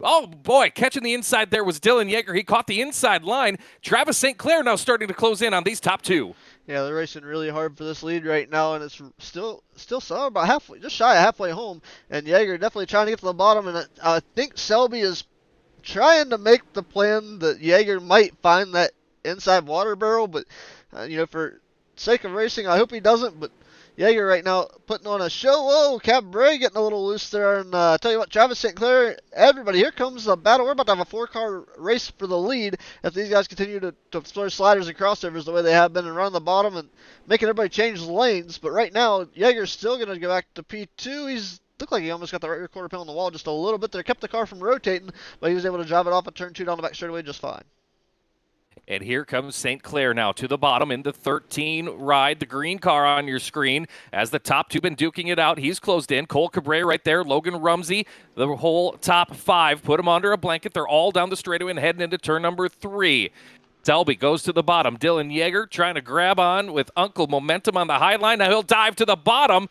Oh boy, catching the inside there was Dylan Yeager. He caught the inside line. Travis St. Clair now starting to close in on these top 2. Yeah, they're racing really hard for this lead right now, and it's still somewhere about halfway, just shy of halfway home. And Yeager definitely trying to get to the bottom, and I think Selby is trying to make the plan that Yeager might find that inside water barrel, but for sake of racing, I hope he doesn't. But Yeager right now putting on a show. Whoa, Cabrera getting a little loose there. And I tell you what, Travis St. Clair, everybody, here comes the battle. We're about to have a 4-car race for the lead if these guys continue to throw sliders and crossovers the way they have been and run the bottom and making everybody change lanes. But right now, Yeager's still going to go back to P2. He's looked like he almost got the right rear quarter panel on the wall just a little bit there. Kept the car from rotating, but he was able to drive it off at turn 2 down the back straightaway just fine. And here comes St. Clair now to the bottom in the 13 ride, the green car on your screen. As the top two been duking it out, he's closed in. Cole Cabre right there, Logan Rumsey, the whole top 5. Put him under a blanket. They're all down the straightaway and heading into turn number 3. Selby goes to the bottom. Dylan Yeager trying to grab on with Uncle Momentum on the high line. Now he'll dive to the bottom.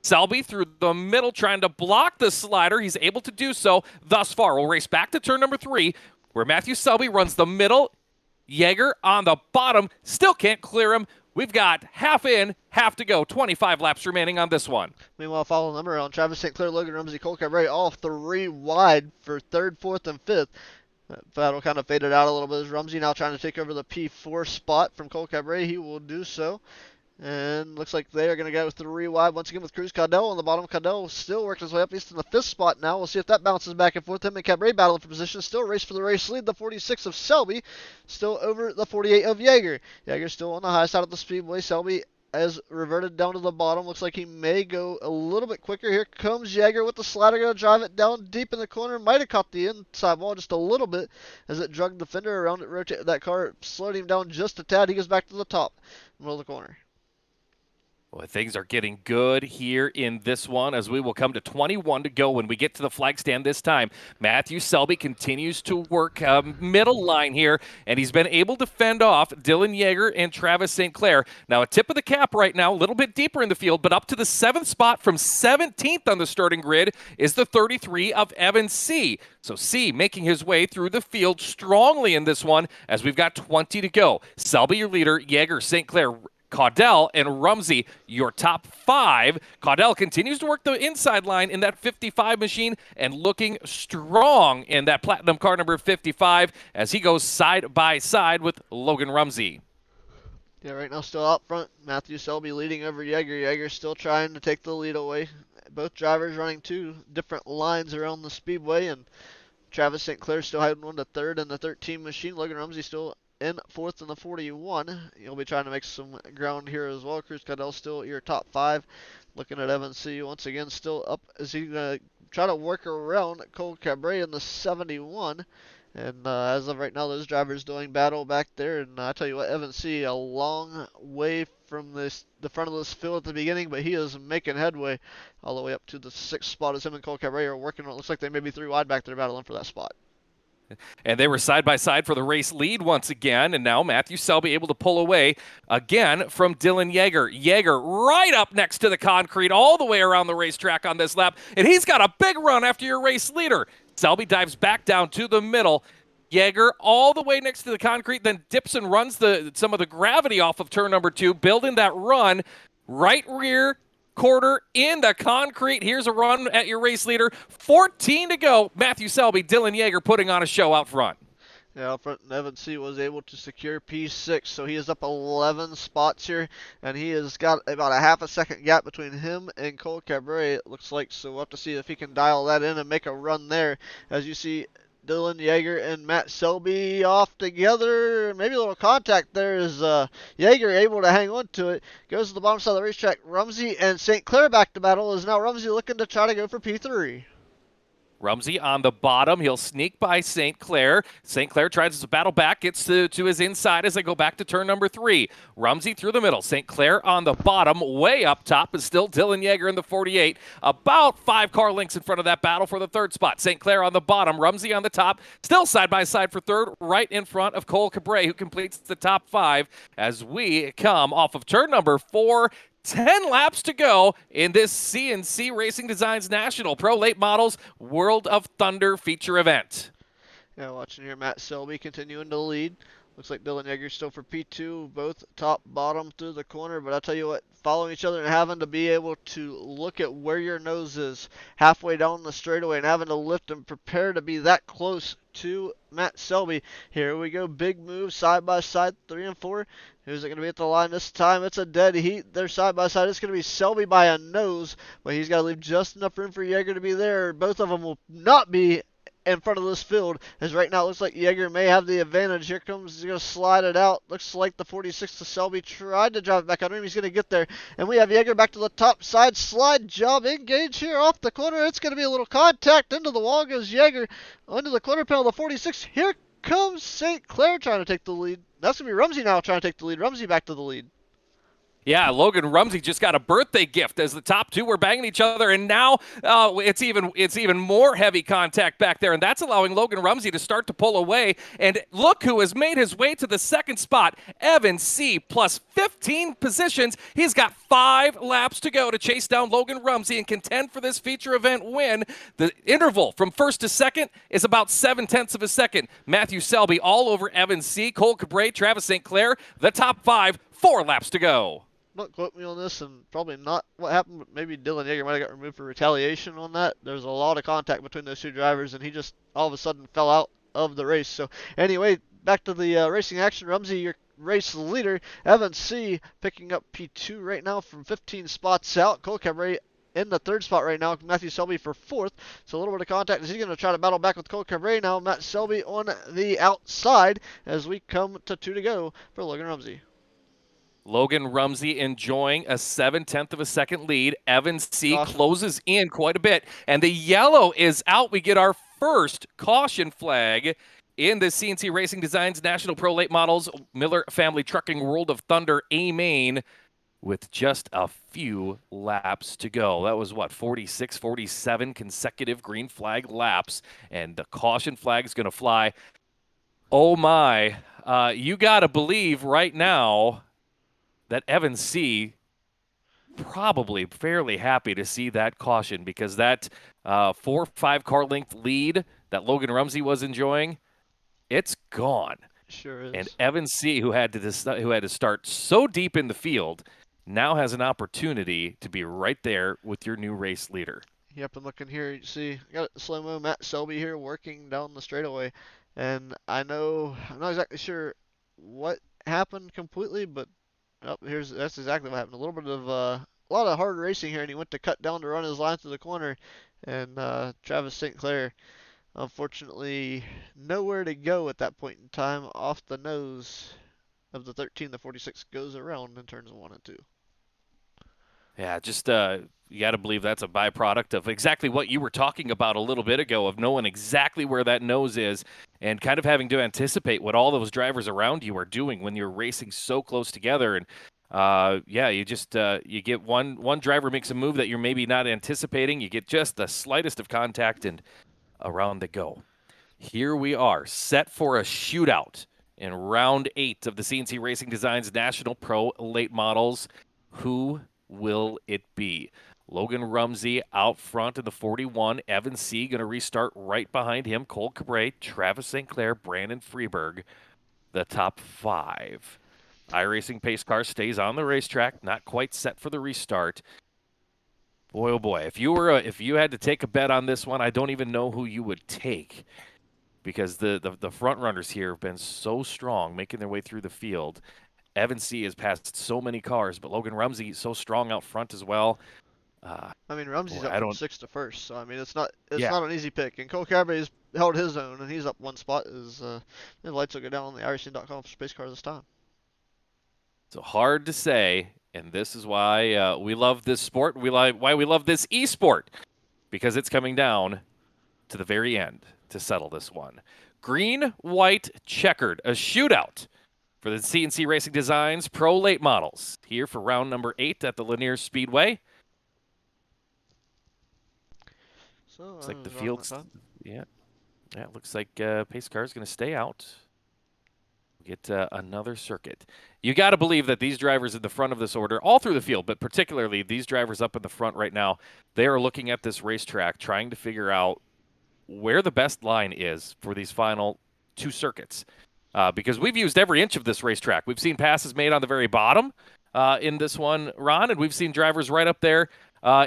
Selby through the middle trying to block the slider. He's able to do so thus far. We'll race back to turn number 3 where Matthew Selby runs the middle. Yeager on the bottom, still can't clear him. We've got half in, half to go. 25 laps remaining on this one. Meanwhile, following them around, Travis St. Clair, Logan Rumsey, Cole Cabre, all 3 wide for 3rd, 4th, and 5th. That battle kind of faded out a little bit as Rumsey now trying to take over the P4 spot from Cole Cabre. He will do so. And looks like they are going to go with 3 wide once again with Cruz Caudell on the bottom. Caudell still working his way up. He's in the 5th spot now. We'll see if that bounces back and forth. Him and Cabre battling for position. Still race for the race lead. The 46 of Selby still over the 48 of Yeager. Yeager still on the high side of the speedway. Selby has reverted down to the bottom. Looks like he may go a little bit quicker. Here comes Yeager with the slider. Going to drive it down deep in the corner. Might have caught the inside wall just a little bit as it drugged the fender around it. Rotated that car. Slowed him down just a tad. He goes back to the top. Middle of the corner. Well, things are getting good here in this one as we will come to 21 to go when we get to the flag stand this time. Matthew Selby continues to work middle line here, and he's been able to fend off Dylan Yeager and Travis St. Clair. Now, a tip of the cap right now, a little bit deeper in the field, but up to the 7th spot from 17th on the starting grid is the 33 of Evan C. So C making his way through the field strongly in this one as we've got 20 to go. Selby, your leader, Yeager, St. Clair, Caudell, and Rumsey, your top 5. Caudell continues to work the inside line in that 55 machine and looking strong in that platinum car number 55 as he goes side by side with Logan Rumsey. Yeah, right now still out front. Matthew Selby leading over Yeager. Yeager still trying to take the lead away. Both drivers running 2 different lines around the speedway, and Travis St. Clair still hiding on the 3rd and the 13 machine. Logan Rumsey still in 4th in the 41. You'll be trying to make some ground here as well. Cruz Caudell still your top 5. Looking at Evan C. once again still up as he's going to try to work around Cole Cabre in the 71. And as of right now, those drivers doing battle back there. And I tell you what, Evan C. a long way from the front of this field at the beginning, but he is making headway all the way up to the 6th spot as him and Cole Cabre are working on. It looks like they may be 3 wide back there battling for that spot. And they were side by side for the race lead once again. And now Matthew Selby able to pull away again from Dylan Yeager. Yeager right up next to the concrete all the way around the racetrack on this lap. And he's got a big run after your race leader. Selby dives back down to the middle. Yeager all the way next to the concrete, then dips and runs some of the gravity off of turn number 2, building that run. Right rear quarter in the concrete. Here's a run at your race leader. 14 to go. Matthew Selby, Dylan Yeager putting on a show out front. Yeah, out front, Evan C. was able to secure P6, so he is up 11 spots here, and he has got about a half a second gap between him and Cole Cabre, it looks like, so we'll have to see if he can dial that in and make a run there. As you see, Dylan Yeager and Matt Selby off together. Maybe a little contact there as Yeager able to hang on to it. Goes to the bottom side of the racetrack. Rumsey and St. Clair back to battle. Is now Rumsey looking to try to go for P3. Rumsey on the bottom. He'll sneak by St. Clair. St. Clair tries to battle back, gets to his inside as they go back to turn number 3. Rumsey through the middle. St. Clair on the bottom. Way up top is still Dylan Yeager in the 48. About 5 car lengths in front of that battle for the 3rd spot. St. Clair on the bottom. Rumsey on the top. Still side by side for 3rd, right in front of Cole Cabre, who completes the top 5 as we come off of turn number 4. 10 laps to go in this CNC Racing Designs National Pro Late Models World of Thunder feature event. Yeah, watching here, Matt Selby continuing to lead. Looks like Dylan Yeager still for P2, both top, bottom through the corner. But I'll tell you what, following each other and having to be able to look at where your nose is halfway down the straightaway and having to lift and prepare to be that close to Matt Selby. Here we go, big move, side by side, 3 and 4. Who's it going to be at the line this time? It's a dead heat. They're side by side. It's going to be Selby by a nose, but he's got to leave just enough room for Yeager to be there. Both of them will not be in front of this field, as right now it looks like Yeager may have the advantage. Here comes, he's going to slide it out. Looks like the 46 to Selby tried to drive it back under him. He's going to get there, and we have Yeager back to the top side. Slide job, engage here off the corner. It's going to be a little contact into the wall. Goes Yeager under the corner panel. The 46. Here comes St. Clair trying to take the lead. That's going to be Rumsey now trying to take the lead. Rumsey back to the lead. Yeah, Logan Rumsey just got a birthday gift as the top two were banging each other, and now it's even more heavy contact back there, and that's allowing Logan Rumsey to start to pull away. And look who has made his way to the second spot, Evan C. plus 15 positions. He's got 5 laps to go to chase down Logan Rumsey and contend for this feature event win. The interval from first to second is about 0.7 of a second. Matthew Selby all over Evan C., Cole Cabre, Travis St. Clair, the top 5, 4 laps to go. Don't quote me on this, and probably not what happened, but maybe Dylan Yeager might have got removed for retaliation on that. There was a lot of contact between those two drivers, and he just all of a sudden fell out of the race. So anyway, back to the racing action. Rumsey, your race leader. Evan C. picking up P2 right now from 15 spots out. Cole Cabre in the 3rd spot right now. Matthew Selby for 4th. So a little bit of contact. Is he going to try to battle back with Cole Cabre now? Matt Selby on the outside as we come to 2 to go for Logan Rumsey. Logan Rumsey enjoying a 0.7 of a second lead. Evan C. closes in quite a bit. And the yellow is out. We get our first caution flag in the CNC Racing Designs National Pro Late Models Miller Family Trucking World of Thunder A-Main with just a few laps to go. That was, 46, 47 consecutive green flag laps. And the caution flag is going to fly. Oh, my. You got to believe right now that Evan C. probably fairly happy to see that caution, because that 4-5 car length lead that Logan Rumsey was enjoying, it's gone. Sure is. And Evan C., who had to start so deep in the field, now has an opportunity to be right there with your new race leader. Yep, and looking here, you see, got slow-mo Matt Selby here working down the straightaway, and I'm not exactly sure what happened completely, but that's exactly what happened. A little bit of a lot of hard racing here, and he went to cut down to run his line through the corner, and Travis St. Clair, unfortunately, nowhere to go at that point in time. Off the nose of the 13, the 46 goes around in turns 1 and 2. Yeah, just you got to believe that's a byproduct of exactly what you were talking about a little bit ago, of knowing exactly where that nose is and kind of having to anticipate what all those drivers around you are doing when you're racing so close together. And yeah, you just you get one driver makes a move that you're maybe not anticipating. You get just the slightest of contact, and around they go. Here we are, set for a shootout in round 8 of the CNC Racing Designs National Pro Late Models. Who will it be? Logan Rumsey out front in the 41. Evan C. going to restart right behind him. Cole Cabre, Travis St. Clair, Brandon Freeberg, the top 5. iRacing pace car stays on the racetrack, not quite set for the restart. Boy, oh boy, if you had to take a bet on this one, I don't even know who you would take, because the front runners here have been so strong making their way through the field. Evan C. has passed so many cars, but Logan Rumsey is so strong out front as well. I mean, Rumsey's up from 6th to 1st, so I mean, it's not an easy pick. And Cole Cabre's held his own, and he's up 1 spot. The lights will go down on the iRacing.com for space cars this time. So hard to say, and this is why we love this sport. Why we love this esport, because it's coming down to the very end to settle this one. Green, white, checkered, a shootout for the CNC Racing Designs Pro Late Models here for round number 8 at the Lanier Speedway. So looks like the field's, it looks like pace car is going to stay out. Get another circuit. You got to believe that these drivers in the front of this order, all through the field, but particularly these drivers up in the front right now, they are looking at this racetrack, trying to figure out where the best line is for these final 2 circuits. Because we've used every inch of this racetrack. We've seen passes made on the very bottom in this one, Ron, and we've seen drivers right up there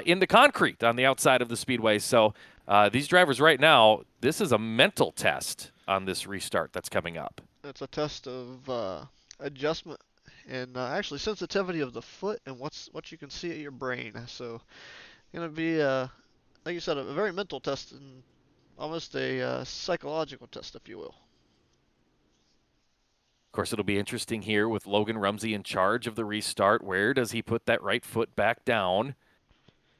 in the concrete on the outside of the speedway. So these drivers right now, this is a mental test on this restart that's coming up. It's a test of adjustment and actually sensitivity of the foot and what you can see at your brain. So going to be, like you said, a very mental test and almost a psychological test, if you will. Of course, it'll be interesting here with Logan Rumsey in charge of the restart. Where does he put that right foot back down?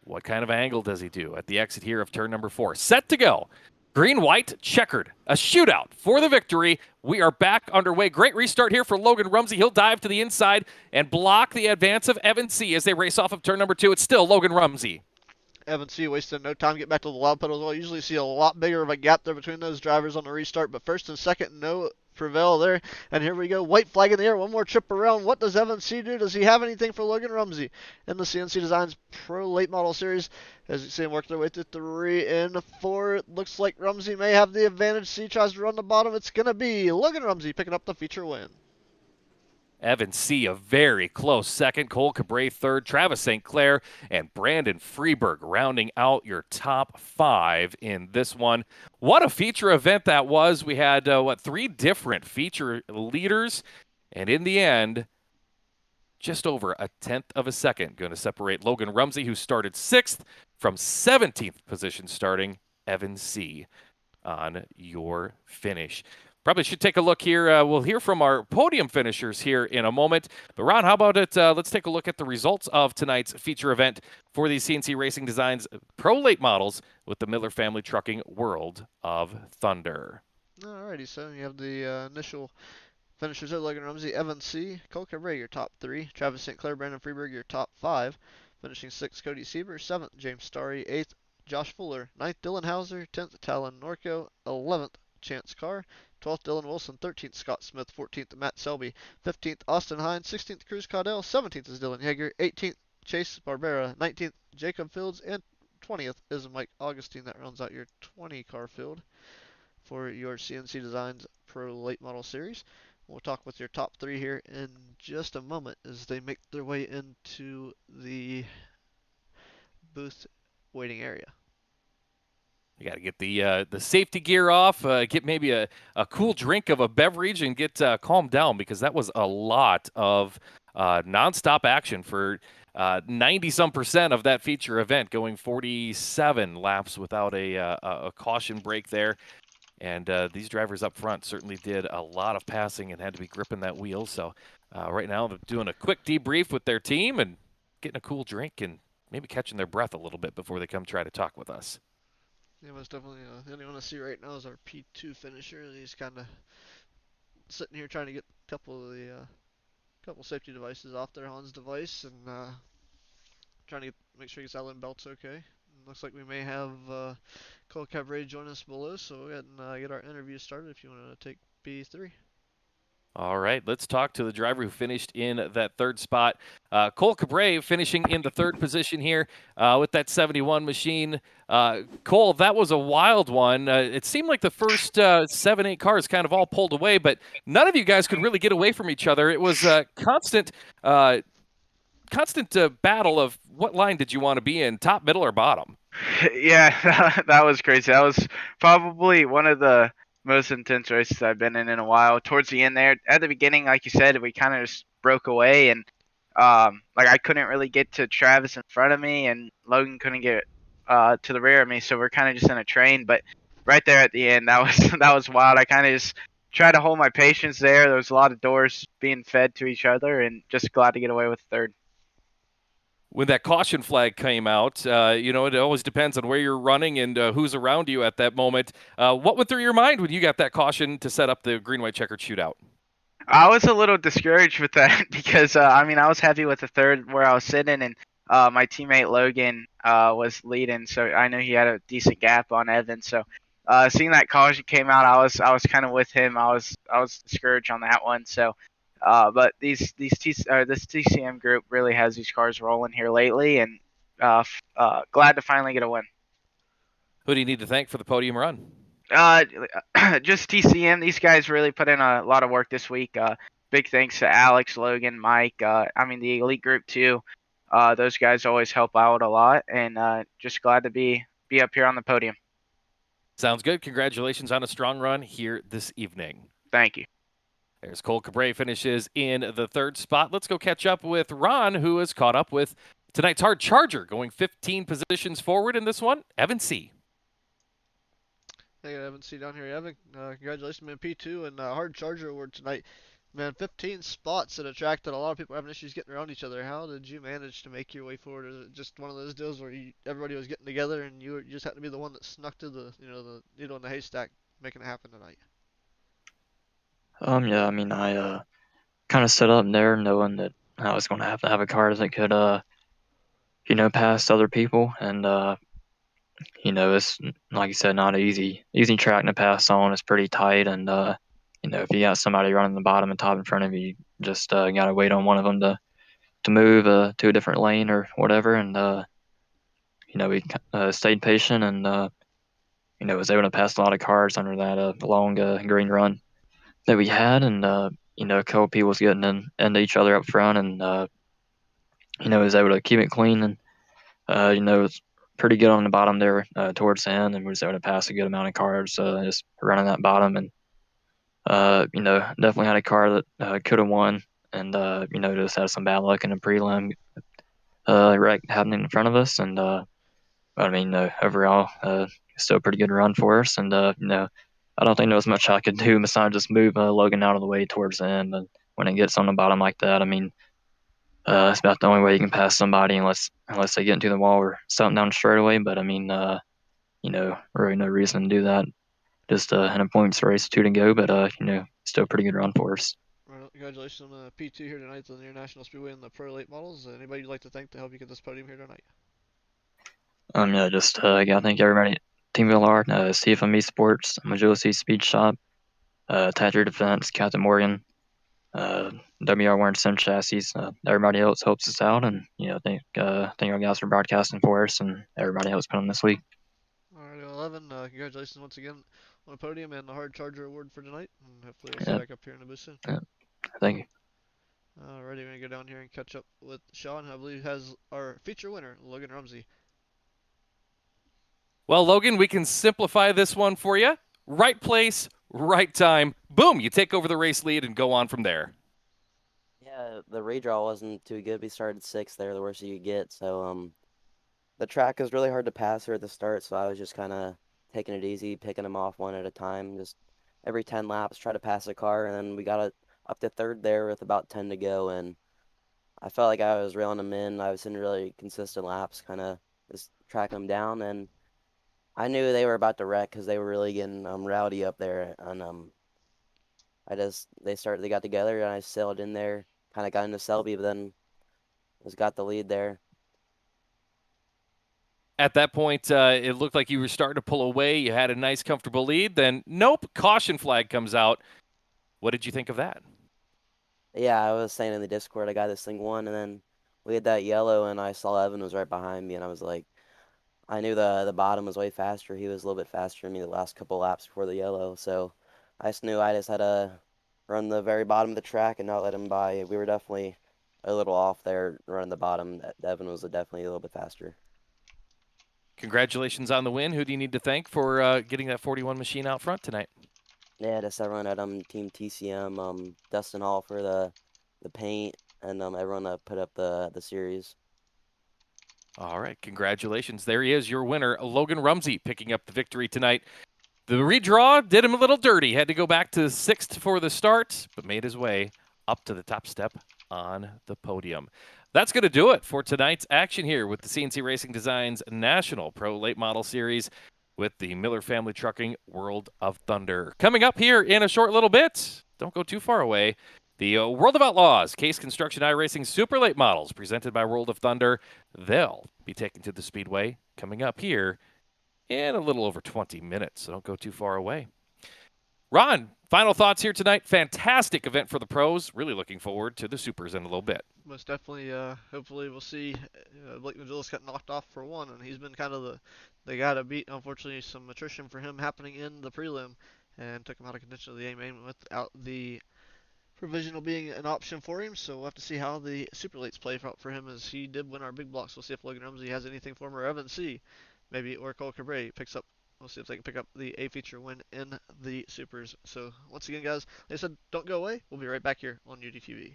What kind of angle does he do at the exit here of turn number 4? Set to go. Green-white checkered. A shootout for the victory. We are back underway. Great restart here for Logan Rumsey. He'll dive to the inside and block the advance of Evan C. as they race off of turn number 2. It's still Logan Rumsey. Evan C. wasted no time to get back to the loud pedal as well. Usually see a lot bigger of a gap there between those drivers on the restart, but first and second, no Prevail there. And here we go. White flag in the air. One more trip around. What does Evan C. do? Does he have anything for Logan Rumsey in the CNC Designs Pro Late Model Series? As you see him work their way to 3 and 4. It looks like Rumsey may have the advantage. C tries to run the bottom. It's going to be Logan Rumsey picking up the feature win. Evan C. a very close second. Cole Cabray third. Travis St. Clair and Brandon Freeberg rounding out your top 5 in this one. What a feature event that was. We had, 3 different feature leaders. And in the end, just over a tenth of a second going to separate Logan Rumsey, who started 6th, from 17th position starting Evan C. on your finish. Probably should take a look here. We'll hear from our podium finishers here in a moment. But, Ron, how about it? Let's take a look at the results of tonight's feature event for the CNC Racing Designs Pro Late Models with the Miller Family Trucking World of Thunder. Alrighty, so you have the initial finishers there. Logan Rumsey, Evan C., Cole Cabray, your top 3. Travis St. Clair, Brandon Freeberg, your top 5. Finishing 6th, Cody Sieber. 7th, James Starry. 8th, Josh Fuller. 9th, Dylan Hauser. 10th, Talon Norco. 11th, Chance Carr. 12th, Dylan Wilson. 13th, Scott Smith. 14th, Matt Selby. 15th, Austin Hines. 16th, Cruz Caudell. 17th is Dylan Yeager. 18th, Chase Barbera. 19th, Jacob Fields. And 20th is Mike Augustine. That rounds out your 20-car field for your CNC Designs Pro Late Model Series. We'll talk with your top 3 here in just a moment as they make their way into the booth waiting area. You got to get the safety gear off, get maybe a cool drink of a beverage, and get calmed down, because that was a lot of nonstop action for 90-some% of that feature event, going 47 laps without a caution break there. And these drivers up front certainly did a lot of passing and had to be gripping that wheel. So right now they're doing a quick debrief with their team and getting a cool drink and maybe catching their breath a little bit before they come try to talk with us. Yeah, most definitely. The only one I see right now is our P2 finisher. He's kind of sitting here trying to get a couple of the safety devices off there, Han's device, and trying to make sure he gets Allen belts okay. And looks like we may have Cole Cabray join us below, so we'll go ahead and get our interview started if you want to take B3. All right, let's talk to the driver who finished in that 3rd spot. Cole Cabray finishing in the 3rd position here with that 71 machine. Cole, that was a wild one. It seemed like the first 7-8 cars kind of all pulled away, but none of you guys could really get away from each other. It was a constant battle of what line did you want to be in, top, middle, or bottom? Yeah, that was crazy. That was probably one of the most intense races I've been in a while. Towards the end there, at the beginning, like you said, we kind of just broke away, and I couldn't really get to Travis in front of me, and Logan couldn't get to the rear of me, so we're kind of just in a train. But right there at the end, that was wild. I kind of just tried to hold my patience there. There was a lot of doors being fed to each other, and just glad to get away with 3rd. When that caution flag came out, it always depends on where you're running and who's around you at that moment. What went through your mind when you got that caution to set up the green-white checkered shootout? I was a little discouraged with that because, I was happy with the 3rd where I was sitting, and my teammate Logan was leading, so I knew he had a decent gap on Evan. So seeing that caution came out, I was kind of with him. I was discouraged on that one. So. But this TCM group really has these cars rolling here lately, and glad to finally get a win. Who do you need to thank for the podium run? Just TCM. These guys really put in a lot of work this week. Big thanks to Alex, Logan, Mike. The elite group too. Those guys always help out a lot, and just glad to be up here on the podium. Sounds good. Congratulations on a strong run here this evening. Thank you. There's Cole Cabray finishes in the 3rd spot. Let's go catch up with Ron, who is caught up with tonight's hard charger, going 15 positions forward in this one. Evan C. Hey, Evan C. down here. Evan, congratulations, man. P2 and hard charger award tonight. Man, 15 spots at a track that a lot of people are having issues getting around each other. How did you manage to make your way forward? Is it just one of those deals where everybody was getting together and you just happened to be the one that snuck to the the needle in the haystack, making it happen tonight? Yeah, I mean, I kind of set up there knowing that I was going to have a car that could, pass other people, and it's like you said, not an easy track to pass on. It's pretty tight, and if you got somebody running the bottom and top in front of you, you just gotta wait on one of them to move to a different lane or whatever, and we stayed patient and was able to pass a lot of cars under that long green run that we had, and a couple people was getting into each other up front, and was able to keep it clean, and it was pretty good on the bottom there towards the end, and we was able to pass a good amount of cars just running that bottom, and definitely had a car that could have won, and just had some bad luck in the prelim wreck happening in front of us, and but I mean overall still a pretty good run for us, and I don't think there was much I could do besides just move Logan out of the way towards the end, and when it gets on the bottom like that, I mean it's about the only way you can pass somebody unless they get into the wall or something down the straightaway. But I mean, really no reason to do that. Just in a points race, two to go, but still a pretty good run for us. Well, congratulations on the P2 here tonight on the International Speedway and the Pro Late Models. Anybody you'd like to thank to help you get this podium here tonight? Yeah, just gotta thank everybody at Team VLR, CFME Sports, Magility Speed Shop, Thatcher Defense, Captain Morgan, WR Warren Sim Chassis. Everybody else helps us out, and thank our guys for broadcasting for us, and everybody else put on this week. Alright, 11. Congratulations once again on the podium and the Hard Charger Award for tonight. And hopefully we'll see you back up here in the booth soon. Thank you. Alrighty, we're going to go down here and catch up with Sean, who I believe has our feature winner, Logan Rumsey. Well, Logan, we can simplify this one for you. Right place, right time. Boom, you take over the race lead and go on from there. Yeah, the redraw wasn't too good. We started sixth there, the worst you could get. So the track is really hard to pass her at the start, so I was just kind of taking it easy, picking them off one at a time. Just every 10 laps, try to pass a car, and then we got it up to third there with about 10 to go, and I felt like I was reeling them in. I was in really consistent laps, kind of just tracking them down, and I knew they were about to wreck because they were really getting rowdy up there, and they got together, and I sailed in there, kind of got into Selby, but then just got the lead there. At that point, it looked like you were starting to pull away. You had a nice, comfortable lead. Then, nope, caution flag comes out. What did you think of that? Yeah, I was saying in the Discord, I got this thing won, and then we had that yellow, and I saw Evan was right behind me, and I was like, I knew the bottom was way faster. He was a little bit faster than me the last couple laps before the yellow, so I just knew I just had to run the very bottom of the track and not let him by. We were definitely a little off there running the bottom. Evan was definitely a little bit faster. Congratulations on the win. Who do you need to thank for getting that 41 machine out front tonight? Yeah, just everyone at Team TCM, Dustin Hall for the paint, and everyone that put up the series. All right, congratulations. There he is, your winner, Logan Rumsey, picking up the victory tonight. The redraw did him a little dirty. Had to go back to sixth for the start, but made his way up to the top step on the podium. That's going to do it for tonight's action here with the CNC Racing Designs National Pro Late Model Series with the Miller Family Trucking World of Thunder. Coming up here in a short little bit, don't go too far away, the World of Outlaws Case Construction iRacing Super Late Models presented by World of Thunder. They'll be taken to the Speedway coming up here in a little over 20 minutes, so don't go too far away. Ron, final thoughts here tonight. Fantastic event for the pros. Really looking forward to the supers in a little bit. Most definitely. Hopefully we'll see. Blake Magillis got knocked off for one, and he's been kind of the guy to beat. Unfortunately, some attrition for him happening in the prelim, and took him out of contention of the A-main without the provisional being an option for him. So we'll have to see how the super lates play out for him, as he did win our big blocks. We'll see if Logan Rumsey has anything for him, or Evan C. Maybe, or Cole Cabre picks up. We'll see if they can pick up the A feature win in the supers. So once again, guys, like I said, don't go away. We'll be right back here on UDTV.